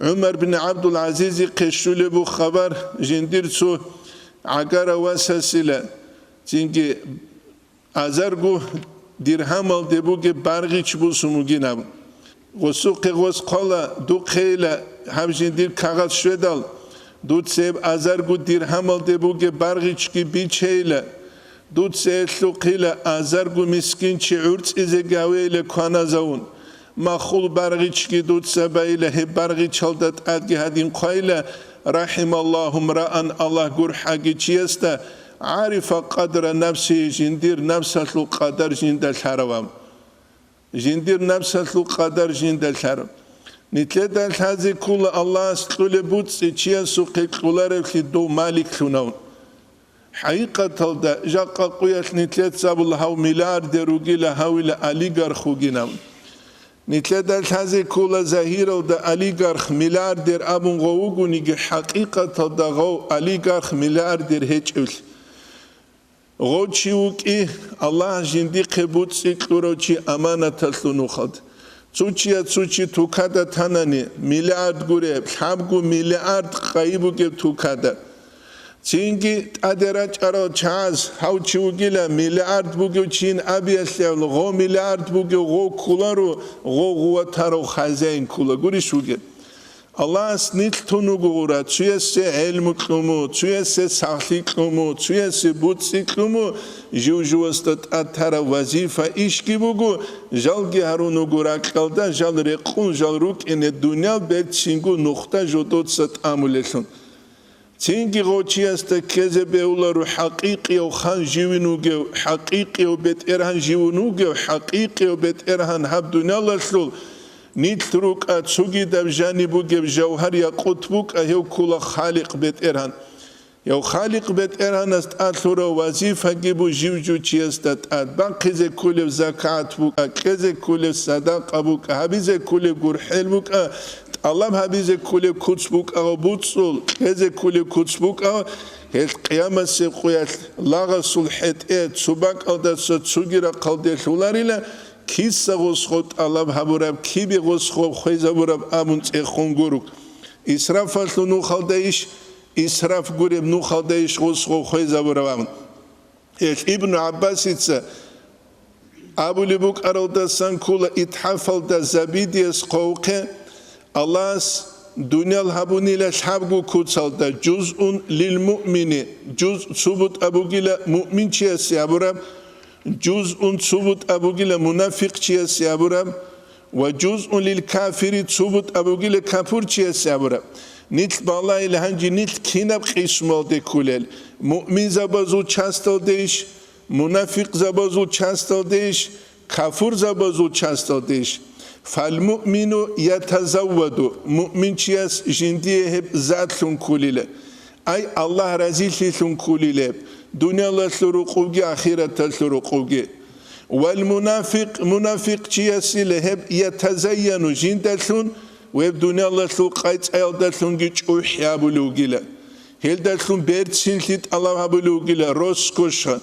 عمر بن عبد العزيز قشول بو خبر جندير سو عقار واسسيلا چنگي ازرگو درهم ال دبوگه برغيچ بو سموگينام غسو قغوس قالا دو قيلا هم جندير کاغذ شدال دو سيب ازرگو درهم ال دبوگه برغيچ کی بيچيلا دو سيلو قيلا ازرگو مسكين چي عرص ازه گاويله كانا زون مخول برغيچ دوت سبايله هي برغيچ هلدت ادگي هدين قايله رحم الله امرأ الله غور حاجيچيستا عارف قدر نفسه جندير نفسه قدر جندل حرام جندير نفسه قدر جندل حرام نتلد الحازي كل الله استقل بوتس چيسو قيقولار في دو مالك ثنون حقيقة الدا جاقا قويت نتلد سابل هاو مليار روغي لهاوي لأليغار خوغينام نتلد الحازي كولا زهيرو دا أليغارخ ملياردير أبون غوغو نيجي حقيقة دا غو أليغارخ ملياردير هيچول غو چيوك الله جندي قبوت سيكلورو چي أمانة تلونو خد چوچي توكادا تاناني مليارد غوري حابغو مليارد قايبو جب توكادا چينگي ادراج ارو چاز هاو چوگيلا مليارد بوگو چين ابيسل غو مليارد بوگو غو كولارو غو غوتارو خزين كولا غوري شوگي الله سنيت تونو غورا چيسه علم كلمو چيسه ساخي كلمو چيسه بوتسي كلمو جوجوستت اتara vazifa işki bugu jalgi harunu gora kalda jal requn jal ruk ene dunya bet singu nokta jodot sat amulesun چینگی غوچی است که زبیولا رو حقیقی و خان جیونوگه حقیقی و بیت ارهان جیونوگه حقیقی و بیت ارهان هب دنیا لسلول نیت روک اتسوگی دب جانی بوگه جوهر یا قطبوک ایو کلا خالق بیت ارهان یو خالق بیت ارهان است اتلورا وظیفه گیبو جیوجو چی است ات باقی ز کل زکات بوک کز کل صدقه بوک هبیز کل گرحل بوک الله هبيز كل كتبوك أو بوتسول هذا كل كتبوك أو القيامة سقيت لا رسول حت سباق أو ده سجرا قلدي شولاريلا كيس غسخت الله هبورب كي بغسخو خيز هبورب أمون تخون غروك إسراف فلنو خلديش إسراف قريب نوخل دايش غصغو خويزا براوان ابن عباس يتسا أبو لبوك أرالدا سانكولا إتحفل دا زبيديس قوقه الله دنيا الهبوني لشحبو كوتسال دا جزء للمؤمن جزء ثبوت أبو جيلا مؤمن چيس يابرام جزء ثبوت أبو جيلا منافق چيس يابرام وجزء للكافر ثبوت أبو جيلا كافر چيس يابرام نيت بالله لهنجي نيت كيناب قسمال دي كولل مؤمن زبازو چاستال ديش منافق زبازو چاستال ديش كافر زبازو چاستال ديش فالمؤمن يتزود مؤمن چياس جنديه هب ذات لون كوليله أي الله رزيل لون كوليله دنيا لسلوقوجي آخرة لسلوقوجي والمنافق منافق چياس لهب يتزين جندلون ويب دنيا لسلوقايت أيل دلون جيش أحياب لوجيله هل دلون بيرتسين لت الله بلوجيله روسكوشا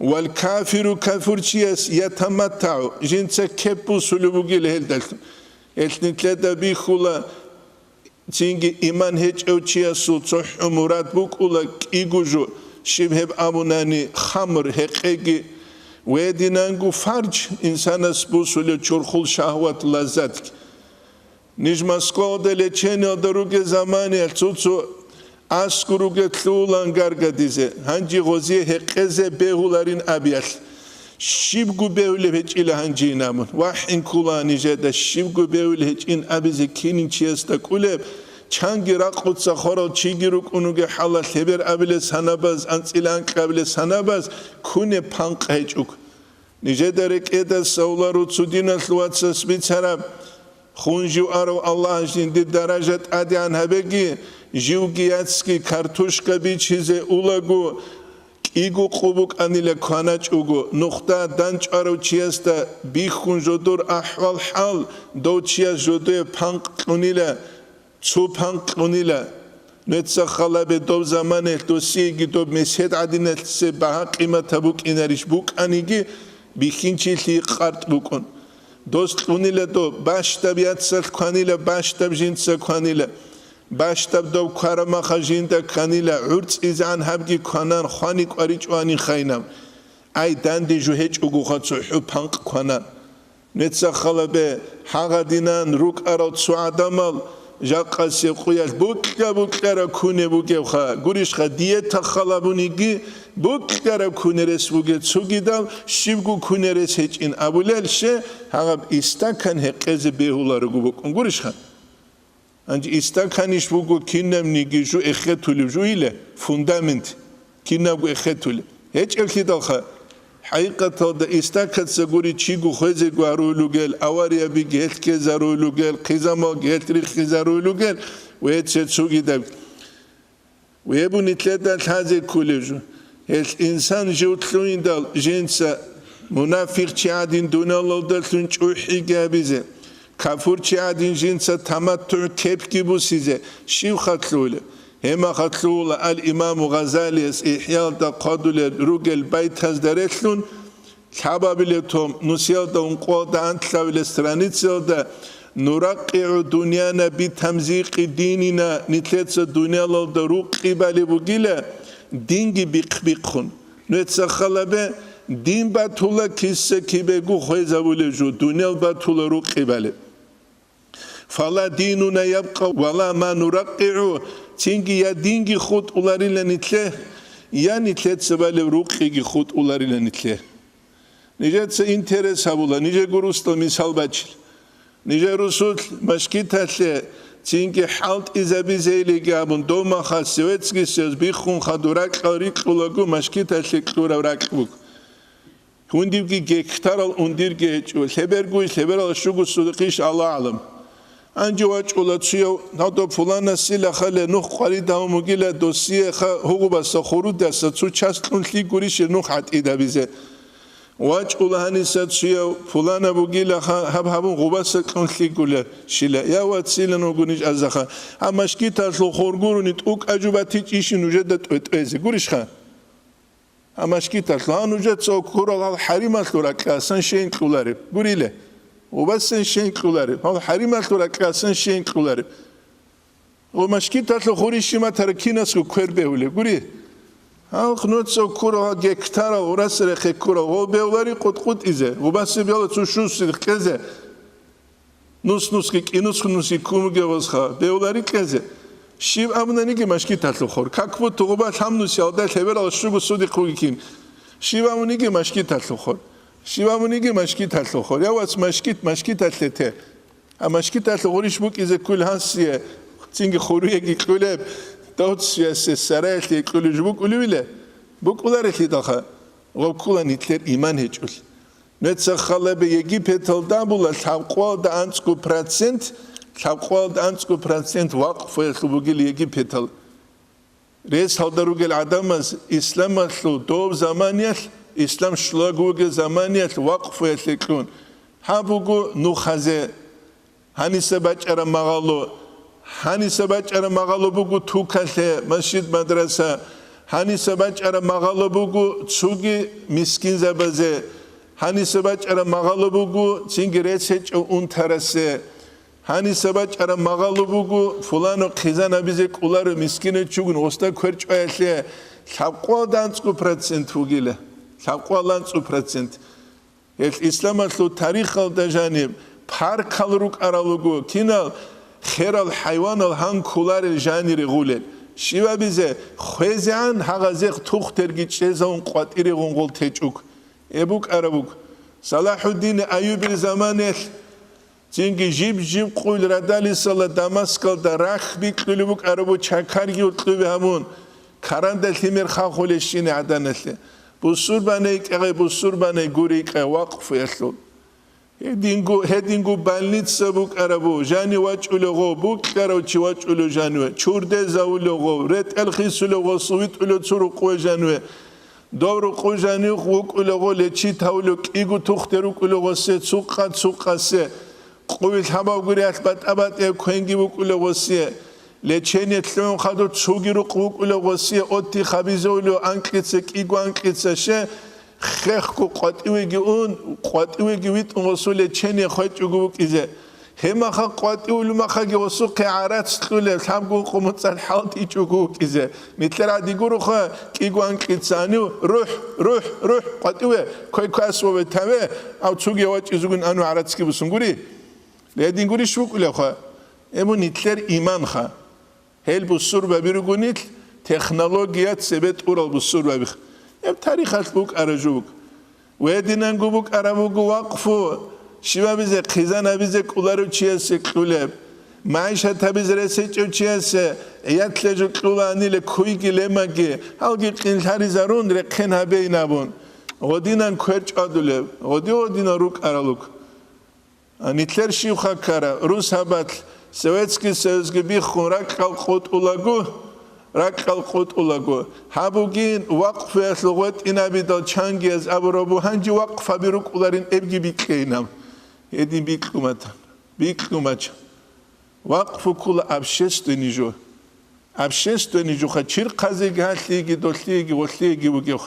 والكافر كافر چياس يتمتع جنسا كبو سلوبوغي لهل دلتن التنتلتا بيخولا تينجي إيمان هج او چياسو صح مراد بوكولا إيجوجو شبهب أبوناني خمر حقيقي ويدينانگو فرج إنسان اسبوسولي چرخول شهوات لذات نجمسكو دلي چيني دروغي زماني التوتو أسكروجة تلولان غارغاديزه هنجي غوزيه هقزه بهولارين أبيال شيبغو بهول هج إلى هنجي نامون واحد كولاني جدا شيبغو بهول هج إن أبيزه كينين چيستا كولب چانگي راقوت سخورو چيگيروك اونوگه حالا خبر أبيل سناباز أنسيلان قبل سناباز كونه پانق هجوك نجدا ركيدا سولارو تسودينا سلوات سبيتسراب خونجو أرو الله جندي درجة أديان هبگي جيوغياتسكي كارتوشكا بيچيزه اولاغو إيغو قوبوك أنيلا كواناج اوغو نقطة دانج أرو چياستا بيخون جودور أحوال حال دو چياس جودوه پانق قونيلا چو پانق قونيلا نتسا خلابه دو زمانه دو سيگي دو مسهد عدينة سي بها قيمة بوك إناريش بوك أنيگي بيخين چيلي قارت بوكون دوست قونيلا دو باشتا بياتسال كوانيلا باشتا بجينتسا كوانيلا باشتاب دو كارما خجيندا كانيلا عرض إذن هبجي كانان خاني قريج واني خينام أي داندي جوهج أقوخات سحو بانق كانان نتسخل به حاغ دينان روك أراد سعادمال جاقا سيقوياش بوكا كوني بوكا وخا قريش خا ديتا خلابونيجي بوكا كوني رس بوكا تسوكي دال شيبكو كوني رس هج إن أبولال شي هاغب إستاكن هقز بيهولا رقو بوكم قريش خا أنت إستاكانيش بوكو كينام نيجيجو إخيتولي جويلة فوندامنت كينام بو إخيتولي هيك الكيدال خا حقيقة هذا إستاكت سجوري تشيجو خزي قارولو جل أواريا بيجي هت كزارولو جل خزاما هت ريخ كزارولو جل وهت سوقي دب ويبو نتلدا هذا كولجو الإنسان جوتلوين دال جنسا منافق شعادين دون الله دلتون شوحي جابيزه كافور شعادين جنسا تمتع كيف بوسيزه شيو خطلوله هما خطلوله الإمام غزالي إحياء دا قادول روغل بيت هزدرتلون كابابلتهم نسيال دا انقوال دا انتلاو الاسترانيتسيال دا نرقع دنيانا بتمزيق ديننا نتلتس دنيا لال دا روغ قبالي بوغيلا دينجي بيقبيقون نتسخلا به دين باتولا كيسا كيبگو خويزا بولجو دنيا باتولا روغ قبالي فلا ديننا يبقى ولا ما نرقعو تينجي يا دينجي خود أولاري لنتله يا نتله تسبالي روقي خود أولاري لنتله نجات سإنترس هبولا نجا قروستو مثال باتشل نجا رسول مشكيت هتله تينجي حالت إذا بزيلي قابون دوما خاسيوتسكي سيوز بيخون خدوراك قريق أولاغو مشكيت هتله كتورا وراك بوك هونديبكي جيكتارال انديرجي والهبرغوش هبرال شوغو صدقيش الله أعلم أنجو أجولا تشيو نادو فلانا سيلا خاله نوح قريدا ومجيلا دوسيه خا هو بس خورود دست تو چاستون لی گوریش نوح حد ایده بیزه واجولا هنی سات تشيو فلانا بوجيلا خا هبون غباس كون لی گوله شیلا یا وات سیلا نوگونیش ازخا همشکی تاسلو خورگورونیت اوک اجوبتی چیشی نوجدت اتوزی گوریش خا همشکی تاسلو نوجد سو کورال حریم التورك أسان شين كولاري گوریله وبس شين كولاري هذا حريم التورك أسان شين كولاري Omashkita Horishima Tarakinas Querbeule, Guri. How not so Kura Gektara, Urasere Kura, Obeulari Kotkut is it, Ubasibel to Shus Keze, Nusnuski, Inuskunusi Kumugavasha, Beulari Keze. Shiv Amunaniki Mashkita Hor, Kakwu Toba Hamnusia, that Hevel Shubu Sudi Kuikin. Shiva Muniki Mashkita Hor. Shiva Muniki Mashkita Hor. There was Mashkita Lete. A Mashkita Horish book is a Kulhansia. Tingi Horiaki Kuleb, Dotsias, Sarati, Kulujbuk Ulule, Bukularity Daha, Rokulan Hitler Imanhechus. Netza Halebe Yegipetal Dabula, Tawqual the Ansku Pratsent, Tawqual the Ansku Pratsent, walk for Bugil Yegipetal. Res Haldarugel Adamas, Islam Aslu, Dov Zamanias, Islam Shlagugel Zamanias, walk for Sekun. Habugu Nuhaze, Hanisabach Aramagalo. Hani sabach ara magalobugu tukale masjid madrasa hani sabach ara magalobugu tsugi miskin zabaze hani sabach ara magalobugu tsingiresech untarase hani sabach ara magalobugu fulano khizana bize kular miskine chugun osta kwerch ayhle sabqodantsku % ugile sabqolantsku % el islam aslu tarikh al dajanib par kalruk aralugu kinal خير الحيوان الهان كولار الجاني رغولة شيوا بيزه خوزيان هغازيق توختر جيتشيزون قواتيري غنغول تيجوك ابوك ارابوك صلاح الدين ايوب الزمانه تينجي جيب قول ردالي صلى دمسكال دا راخ بيك لبوك ارابو چاكار يوتلو همون كارندل تيمير خاخولشين عدانله بوسور بانيك اغي بوسور باني غوريك وقف يسلو هدینگو بالنیتسا بوک عربو جانی واج اولوگو بوک کرو چی واج اولو جانوه چورده زاولوگو رت الخیس اولوگو سویت اولو چورو قوی جانوه دورو قوی جانوه خوک اولوگو لچی تاولوک ایگو تختروک اولوگو سه سوقا سه قویل هباو گوری اخبات ابات کنگی بوک اولوگو سه لچینی تلون خادو چوگیرو قوک اولوگو سه اوتی خبیزه اولو انکلیتسک ایگو انکلیتسشه خیخ کو قاطیوگی اون قاطیوگی ویت اون رسول چنی خواهد چگو بکیزه همه خا قاطیولو مخاگی وسو قعرات سخوله هم گو قمت الحالتی چگو بکیزه مثل عدیگو رو خواه کیگو انکیتسانیو روح قاطیوه کوی کاسو بتمه او چوگی واج ازگون انو عراتسکی بسنگوری لیدینگوری شوکوله خواه امو نیتلر ایمان خواه هل بسور ببیرو گونیت تکنولوژیات سبت اورال بسور ببیخ تاریخ بوک ارجوک و دینن گوبوک ارموگو وقفو شیوا بیزه خیزان بیزه کولارو چیسه کولب معیشت بیزه رسیچو چیسه ایت لجو کولانی لکویگی لمگی هاوگی قیلتاری زارون رقین هبی نبون و دینن کوچ آدوله و دینن روک ارالوک نیتلر شیو خاکاره روز هبت سویتسکی سوزگی بی خون رکال خود اولاگو رکال خود اولاگو هابوگین وقف اسلوات اینا بیدال چنگی از ابرابو هنجی وقف بیروک اولارین ابگی بیکینم هدین بیکلومت وقف کل ابشست دنیجو خا چیر قزیگی هستیگی دوستیگی وستیگی بگیخ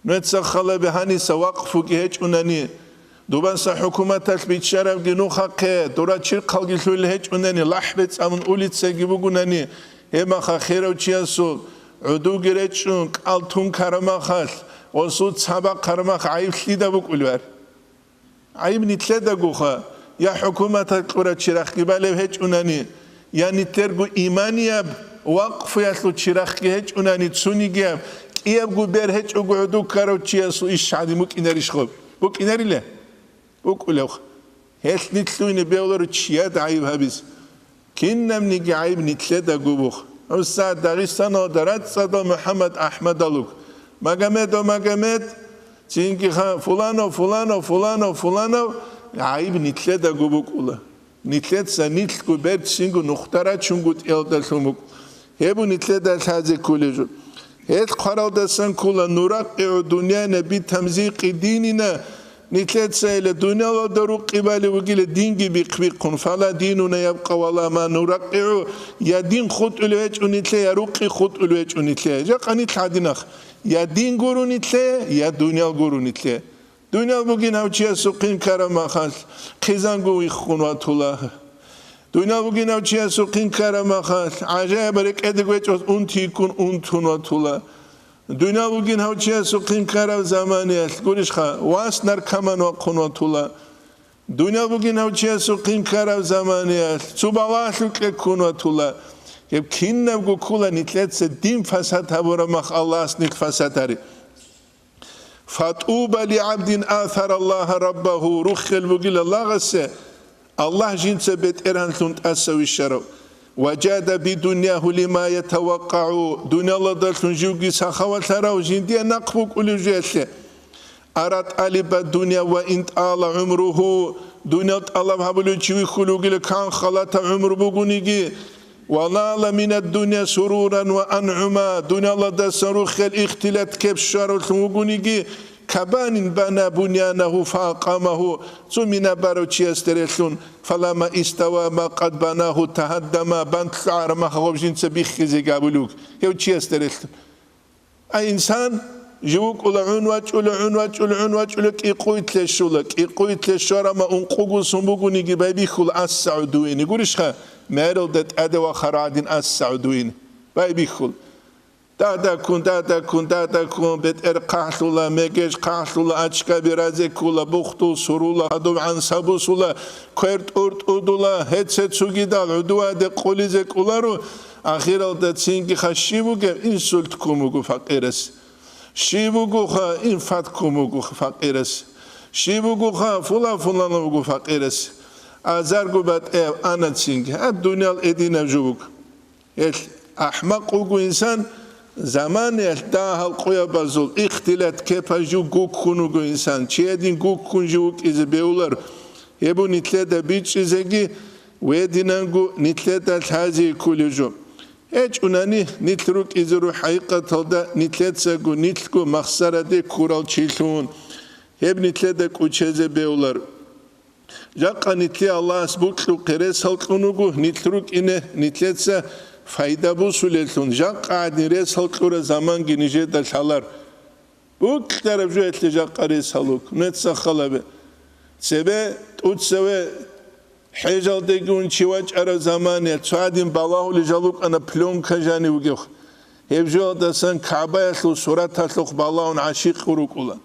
نتسا خلا به هنی سا وقفو که هیچ اونانی دوبان سا حکومتش بیت شرف گنو خاقه دورا چیر قلگی سویل هیچ اونانی لحبت امون اولیت سگی بگونانی هما خا خیرو چیاسو عدو گرچون قلتون کرماخش وصود سبا کرماخ عیب شلیده بکولور عیب نیتلده گوخه یا حکومتش قرا چیرخی بله هیچ اونانی یا نیترگو ایمانیاب وقف یاسو چیرخی هیچ اونانی تسونیگیاب ایاب گو بر هیچ اگو عدو کرو چیاسو ایش شادی موک اینریش خوب بوک اینری له بوک اولوخ هیچ نیتلوینه بیولارو چیاد عیب هبیز کینم نیگی عیب نیتلده گو بوخ او ساعت داغستان و درد صدا محمد احمد الوک مگمد چینگی فلانو عیب نیتلده گو بوک اولا نیتلد سا نیتل گو برد چینگو نختره چونگوت ایلده سموک هبو نیتلده تازه کولی جو هیت قرال دستن کولا نورقع دنیا نبی تمزیق دینی نه نیتلد سایل دنیا و درو قبالی وگیل دینگی بیقون فلا دینو نیبقى والا ما نورقع یا دین خود الویج اونیتله یا روقی خود الویج اونیتله جا قنیت حدینخ یا دین گورو نیتله یا دنیا گورو نیتله دنیا بگین او چیه سقیم کرم آخاز خیزان گوی خونوات الله دنیا بگی نو چی است و قین کارم آخر عجیب برای که دیگه چوز اون تیکون اون تون طولا دنیا بگی نو چی است و قین کارم زمانی است گویش خا واس نرکمان و قن طولا دنیا بگی نو چی است و قین کارم زمانی است تو باواشو که کن طولا که کین نبگو کولا نیتلت س دین فساد هبورا مخ الله است نیک فساد هری فتوبا لعبد آثر الله ربه رخل بگیل الله غسه الله جنس بيت إرهن ثنت أسوي الشرو وجاد بدنياه لما يتوقع دنيا الله دلتون جوجي سخوة تراو جندية نقبك أولي جيسة أراد ألب الدنيا وإن طال عمره دنيا الله بحبلو جوي خلوغي لكان خلات عمر بغنيجي ونال من الدنيا سرورا وأنعما دنيا الله دسروخ الاختلاط كيف شارو بغنيجي كبان بنى بنيانه فاقامه ثم باروتشي استريخون فلما استوى ما قد بناه تهدم بنت شعر ما خوبجين سبيخ زي قابلوك يو تشي استريخون اي انسان جوك ولا عنواج ولا عنواج ولا عنواج ولا يقويت لشولك يقويت لشارة ما انقوغو سنبوغو نيجي بيبيخول السعودوين يقولش خا ميرل دت ادوا خرادين السعودوين بيبيخول دادا كون بيت ارقاحلولا ميجيش قاحلولا اشكا برازيكولا بوختو سرولا ادو عن سابوسولا كويرت اورت اودولا هيتسيت سوغيدال عدوا دي قوليزيك اولارو اخيرا دت سينكي خشيبوغ انسولت كوموغو فقيرس شيبوغو خا انفات كوموغو فقيرس شيبوغو خا فلانوغو فقيرس ازارغو بات انا تسينكي الدنيا الادينا جوغ احمق اوغو انسان زمان التاهل قويا بازول اختلاط كيفا جو گوك خونوغو انسان چيدين گوك خون جوك از بيولر يبو نتلتا بيچ ازاگي ويدينانگو نتلتا تازي كولي جو ايش اوناني نتلروك ازرو حقيقة تلدا نتلتساگو نتلگو مخصرة دي كورال چيلون يب نتلتا كوچيز بيولر جاقا نتلي الله اسبوكلو قريس هلقونوغو نتلروك انه نتلتسا فايدة بوسولتون جاق قاعدين ريس هالكورة زمان جنيجة دالشالار بوك طرف جو اتلي جاق ريس هالوك نتسا خلابه سبه تسوي حجال ديگون چواج ارى زمانية تساعدين بالله لجالوك انا بلون كجاني وجوخ هبجو دسان كعبة يسلو سورات هسلوخ بالله عشيق وروك اولان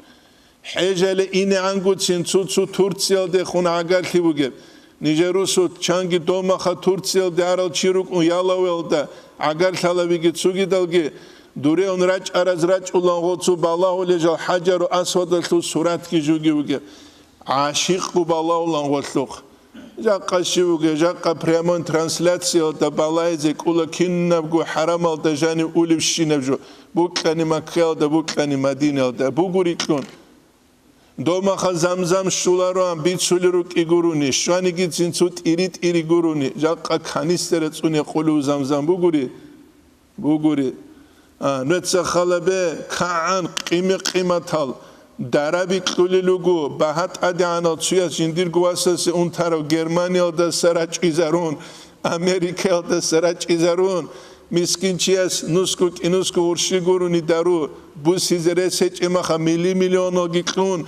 حجال إني عنقود سنسوتسو تورتسيال دي خون عقال لي وجب نيجروسو چانگي دوما خا تورتسيال دارال چيروك اون يالاويل دا عقال ثلاويگي تسوگي دلگي دوره اون راج ارز راج اولان غوتسو بالله لجال حجر و اسود لسلو سورات كي جوگي وجب عاشق بالله اولان غوتلوخ جاقا شوگه جاقا پریمون ترانسلاتسیل دا بالایزک اولا کین نبگو حرامال دا جانی اولیوشی نبجو بوکلانی مکیل دا بوکلانی مدینل دا بوگوری کن دوما خا زمزم شولارو هم بیت شولی رو کی گرونی شوانی گیت زینسوت ایریت ایری گرونی جاقا کانیسترت سونی قلو زمزم بوگوری نتسا خلبه کعان قیمتال درابی کلی لوگو بهت ادیانات سویت جندیر گواسس اون طرف گرمانیا دا سرچ ایزارون امریکا دا سرچ ایزارون میسکین چیاس نوسکو ورشی گرونی درو بوسیزره سچ اما خا میلیون آگی کلون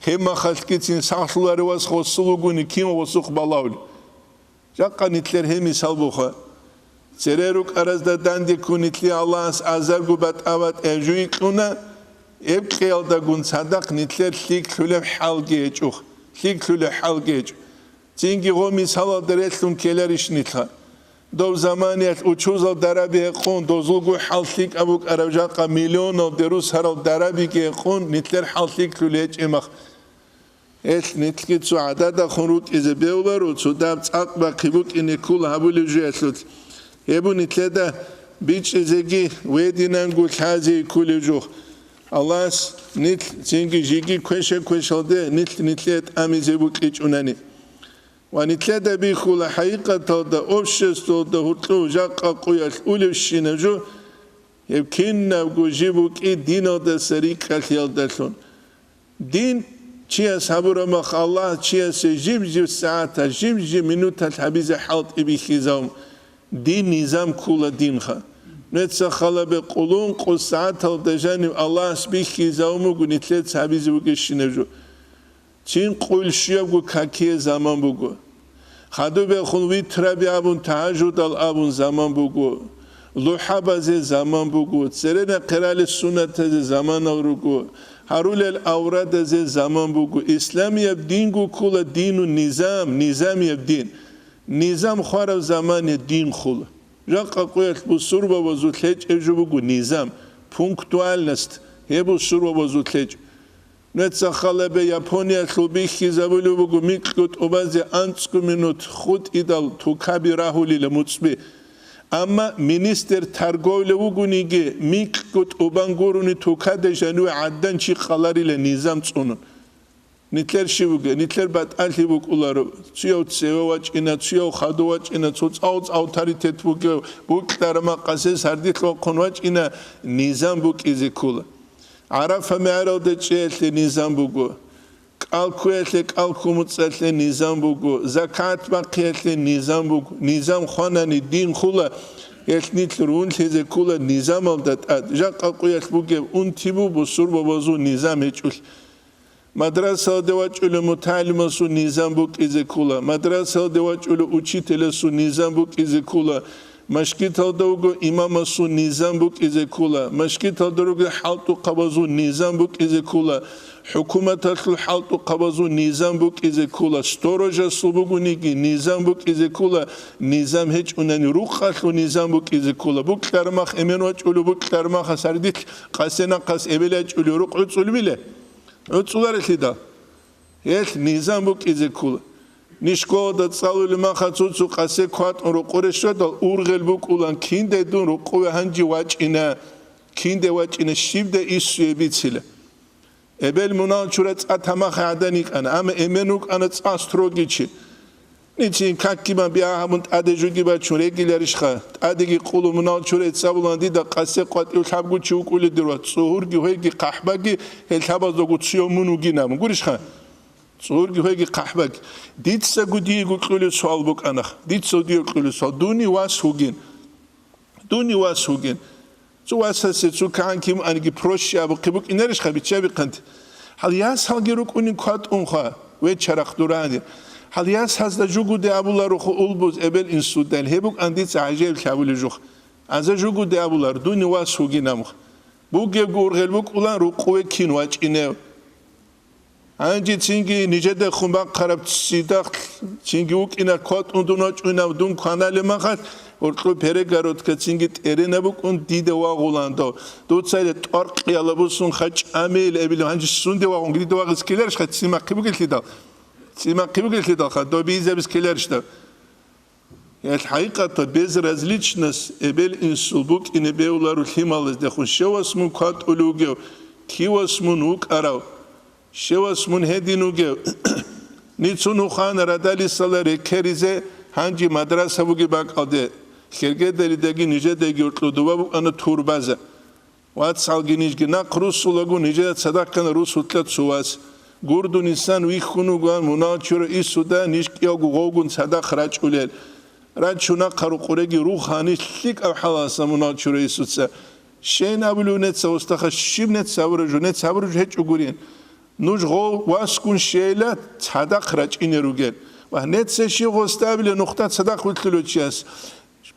هم خالکیتین ساخلواری واس خوصلوگونی کیم واسوخ بالاولی جاقا نیتلر همی سال بخوا سریروک ارز دا دندی کنیتلی الله از ازرگو بات آوات اجوی کلونه ابقيال داقون صدق نتلر ليك لولب حالجيجوخ ليك لولب حالجيجو تينجي غومي سالا دريتلون كيلرش نتلا دو زمانيات uçuzal درابي قون دوزلگو حالتيك ابوك اروجاقا مليون دروس هرال درابي كي قون نتلر حالتيك لوليج امخ ايش نتلكي تسو عدادا خنروك إذا بيولر وتسو داب تاقبا قبوك إني كل هبولي جيتلوت يبو نتلدا بيش إزاقي ويدينانگو تازي كولي جوخ الله نتل تينجي جيجي كوشة ده نتلت أميزبوك إيش أناني ونتلت بيخول حقيقة ده أبشست ده هتلو جاقا قوية أولوشي نجو يمكن نبغو جيبوك إيه دين ده سريك خليال دلون دين چيا صبر مخ الله چيا جيب ساعة جيب منوت الحبيز حالت إبي خزام دين نظام كل دين خا نتسا خلابه قلون قصات الدجاني الله سبيخي زاومو نتلت حبيز بوغشي نجو چين قول شيا بو كاكي زمان بوغو خدوبه خلوی ترابی آبون تهجد آبون زمان بگو لحبازه زمان بگو سرن قرال سنت زمان آورگو هرول الاوراد زمان بگو اسلامی دین گو کل دین و نظامی دین نظام خوار زمان دین خل جاق قویت بسر و وزوتلج اجو بگو نظام پونکتوال نست هبو سر و وزوتلج نتسا خاله به یاپونیا خلبی خیزابلو بگو میکلوت اوبازی انسکو منوت خود ایدال تو کبی راهولی لموتسبی اما مینیستر ترگویل وگونیگه میکلوت اوبانگورونی تو کده جنوی عدن چی خالاری لنظام تسونن نیتلر شی بگه نیتلر بات آلی بگ اولارو چیو تسیو واج اینا چیو خادو واج اینا چوت اوت اوتاریتت بگه بگ درما قصه سردیت لو قنواج اینا نظام بگ ایزی کوله عرفه معراده چهل نظام بگو کالکومتسل نظام بگو زکات باقیت نظام بگو نظام خانانی دین خوله یعنی رون تیزه کوله نظام آمدت اد جاق قویت بگه اون تیبو بسر بازو نظام هیچول مدرسه دوات اول متعلم سو نظام بگ ایزه کوله مدرسه دوات اول اوچیتل سو نظام بگ ایزه کوله مشکیت دوگو امام سو نظام بک ایزه کوله مشکیت دوگو حالت و قبضو نظام بک ایزه کوله حکومت حالت و قبضو نظام بک ایزه کوله ستورج سلبگو نیگی نظام بک ایزه کوله نظام هیچ اونانی روح خالو نظام بک ایزه کوله بک درماخ امنوچ اولو بک درماخ سردیت قاسنا قاس ابلج اولو روح عطول بیله عطولار لیدا هیچ نظام بک ایزه کوله نیشکو داد سالولی ما خطوت سو قصه کوات اون رو قرش شد اورغل بک اولان کینده دون رو قوه هنجی واج اینا کینده واج اینا شیب ده ایسوی بیتیله ابل منال چورت اتماخ عدنیک انا اما امنوک انا استروگی چی نیچین کاکی من بیا همون ادجوگی با چون رگیلریش خواهد ادگی قولو منال چورت سابولان دیده قصه قوات الحبگو چی وکولی دروات سهورگی هایگی قحبگی الحباز دو گوتسیو منوگی نمون گوریش خواهد صورگی هایگی قحبگ دید سه گودی گوکلی سوال بک آنخ دید سه گودی گوکلی سوال دونی واس هوگین تو واس هستی تو کان کیم آنگی پروشی ابو کبک اینرش خبی چه بیکند حالی یاس حالی روک اونی کات اونخا و چرخ دورانی حالی یاس هست جوگو دی ابولا رو خو اولبوز ابل این سودل هبوک اندیت عجیب کابلی جوخ از جوگو دی ابولا دونی واس هوگین نمخ بوگه گورگل بک اولان رو قوه کین واج اینه انجی چینگی نیجه ده خونبا قرب سیداخ چینگی اوک اینا کات اندوناچ اینا دون کانال مخات ورکو پره گرود که چینگی تیره نبوک اون دیده واغولانده دوت سایده تارق یالبوسون خچ امیل ابیلو هنجی سونده واغون گیده واغ اسکیلرش خد سیما قیبو گلتی دال خد دو بیزه بسکیلرش ده یعنی حقیقت بیز رزلیچ نس ابیل این سلبوک اینه بیولارو خیمالز ده خون شواسمون کات اولوگیو کیواسمون اوک اراو شواسمون هدینوگه نیچونو خان ردالی سالاره کریزه هنجی مدرسه بوگی باک آده خیرگه دلیدگی نیجه دگی ارتلودوبا بوگ آنه توربازه وات سالگی نیجگی ناق روس سولگو نیجه صدق کنه روس هتلت سواس گردو نیسان ویخ خونو گوان مناچور ایسو ده نیشکی آگو غوگون صدق رج اولیل رج شونا قرو قرگی روح خانیش لیک او حلاسه مناچور ایسو تسه شین ابلو نت سوستخه شیب نت سورجو هیچ اگورین نوش غو واسکون شیله صدق رج اینه رو گل و نت سشی غستابل نقطه صدق ویتلو چیست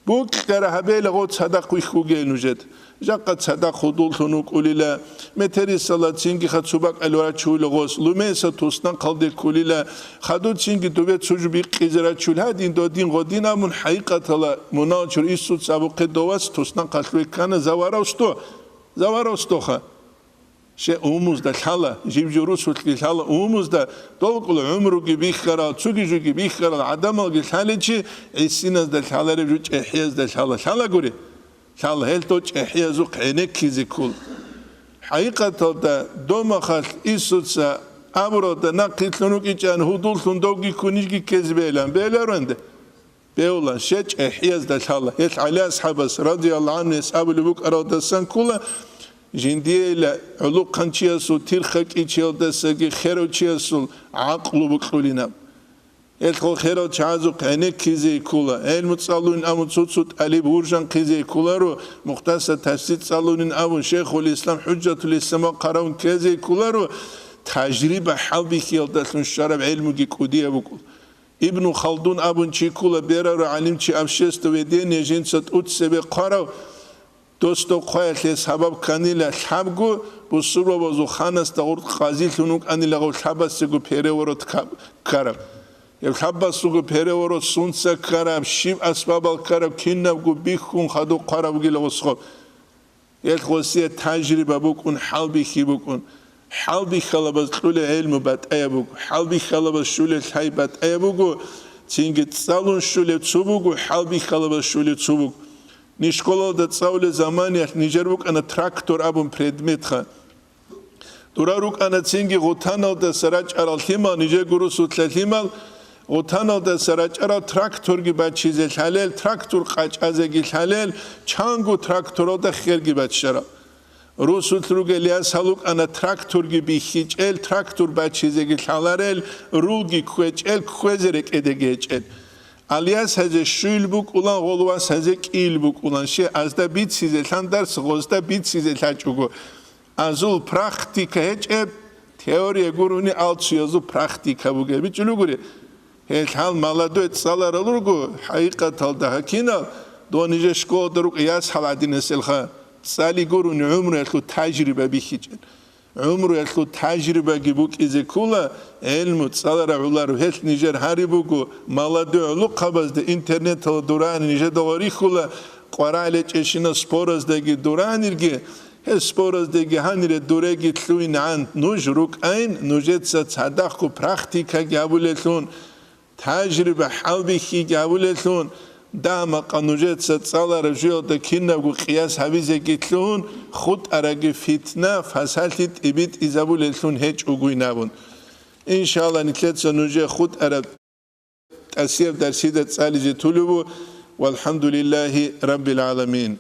بوک کره هبیل غو صدق ویخو گل نوجد جاقت صدق خودول تنوک اولیلا متری سالات چینگی خد سباق الورا چول غوس لومه توستان قلده کولیلا خدو چینگی دوبه چوجو بی قیزرا چول هدین دو دین غدین همون حقیقت لا مناچر ایسود سابق دواس توستان قلوی کنه زواراستو خا شه اوموز ده حالا جیب جروس وتلی حالا اوموز ده دولکل عمرو کی بیخرا چوگی جوگی بیخرا عدم آگی حالی چی ایسیناز ده حالا رو چه احیاز ده حالا گوری حالا هل تو چه احیازو قینه کیزی کول حقیقت ده دو مخال ایسوتسا امرو ده نقیتلونو کی چن هدول تندوگی کنیجی کز بیلرنده بیولان شچ احیاز ده حالا هل علی اصحابس رضی الله عنه اصحاب لبوک ارادستان کوله جنديلا علوق كنشياسو تيرخك إيشيالدساقي خيرو تشياسو عقلو بقولنا الخو خيرو تشازو قينك كيزي كولا المتصالون أمون صوت علي بورجان كيزي كولا رو مختصة تفسير صالون أمون شيخ الإسلام حجة الإسلام قراون كيزي كولا رو تجربة حلبي خيالدسون شرب علمو كودية بقول Ibn Khaldun abun chikula berar alim chi общество ведение женцат утсебе qarав досто khoyatles sabab kanila shabgu busurobazu khanas da urt qazilunuk anilago shabasigu perevorot karab shabasugu perevorot sunsa karab shiv asbabal karab kinnabgu bikhun khadu qarab gilosqo el khosie tajriba bukun halbi khibukun halbi khalabas qule ilmu bat ayabuk halbi khalabas shule haybat ayabugu цingit salun shule tsubugu halbi khalabas shule tsubug ни школа да цауле заманиях нижерук ана трактор абун предметха дурарук ана цинги готанал да сарачарал хима ниже гурусу тлахимал готанал да сарачарал трактор ги бачизе халел трактор қачазе ги халел чангу трактор да херги бачара русу тлугелия салук ана трактор ги бихичел трактор бачизе ги халарел руги квечел квезерек эдегечел Alias həzə şül buk ulan olvas həzə kil buk ulan şey azda bit size tandars gozda bit size taçugu azul praktika heç teoriya guruni alt yazı praktika bu gibi çuluguri heç hal malado etsalar olurgu hakikat alda hakina donije şkoduruk yas haladine selha sali guruni umru etlu tecrübe bihicen umru etlu tecrübe gibuk izekula elmu tsalara ular het nijer haribugu malado olu qabazda internet duran nije dori khula qorale çeşina sporozdagi duranirgi sporozdagi hanire duregi tluinan nujruk ayn nujetsa tsadaqu praktika gabuletun tecrübe halbihi gabuletun dama qanujetsa tsalara jyoda kinnagu qiyas havize gitlun khut aragi fitna fasaltit ibit izabuletun heç uguinabun İnşallah nitletsa nuje khut arab tasir dersi de tsalice tulubu velhamdülillahi rabbil alamin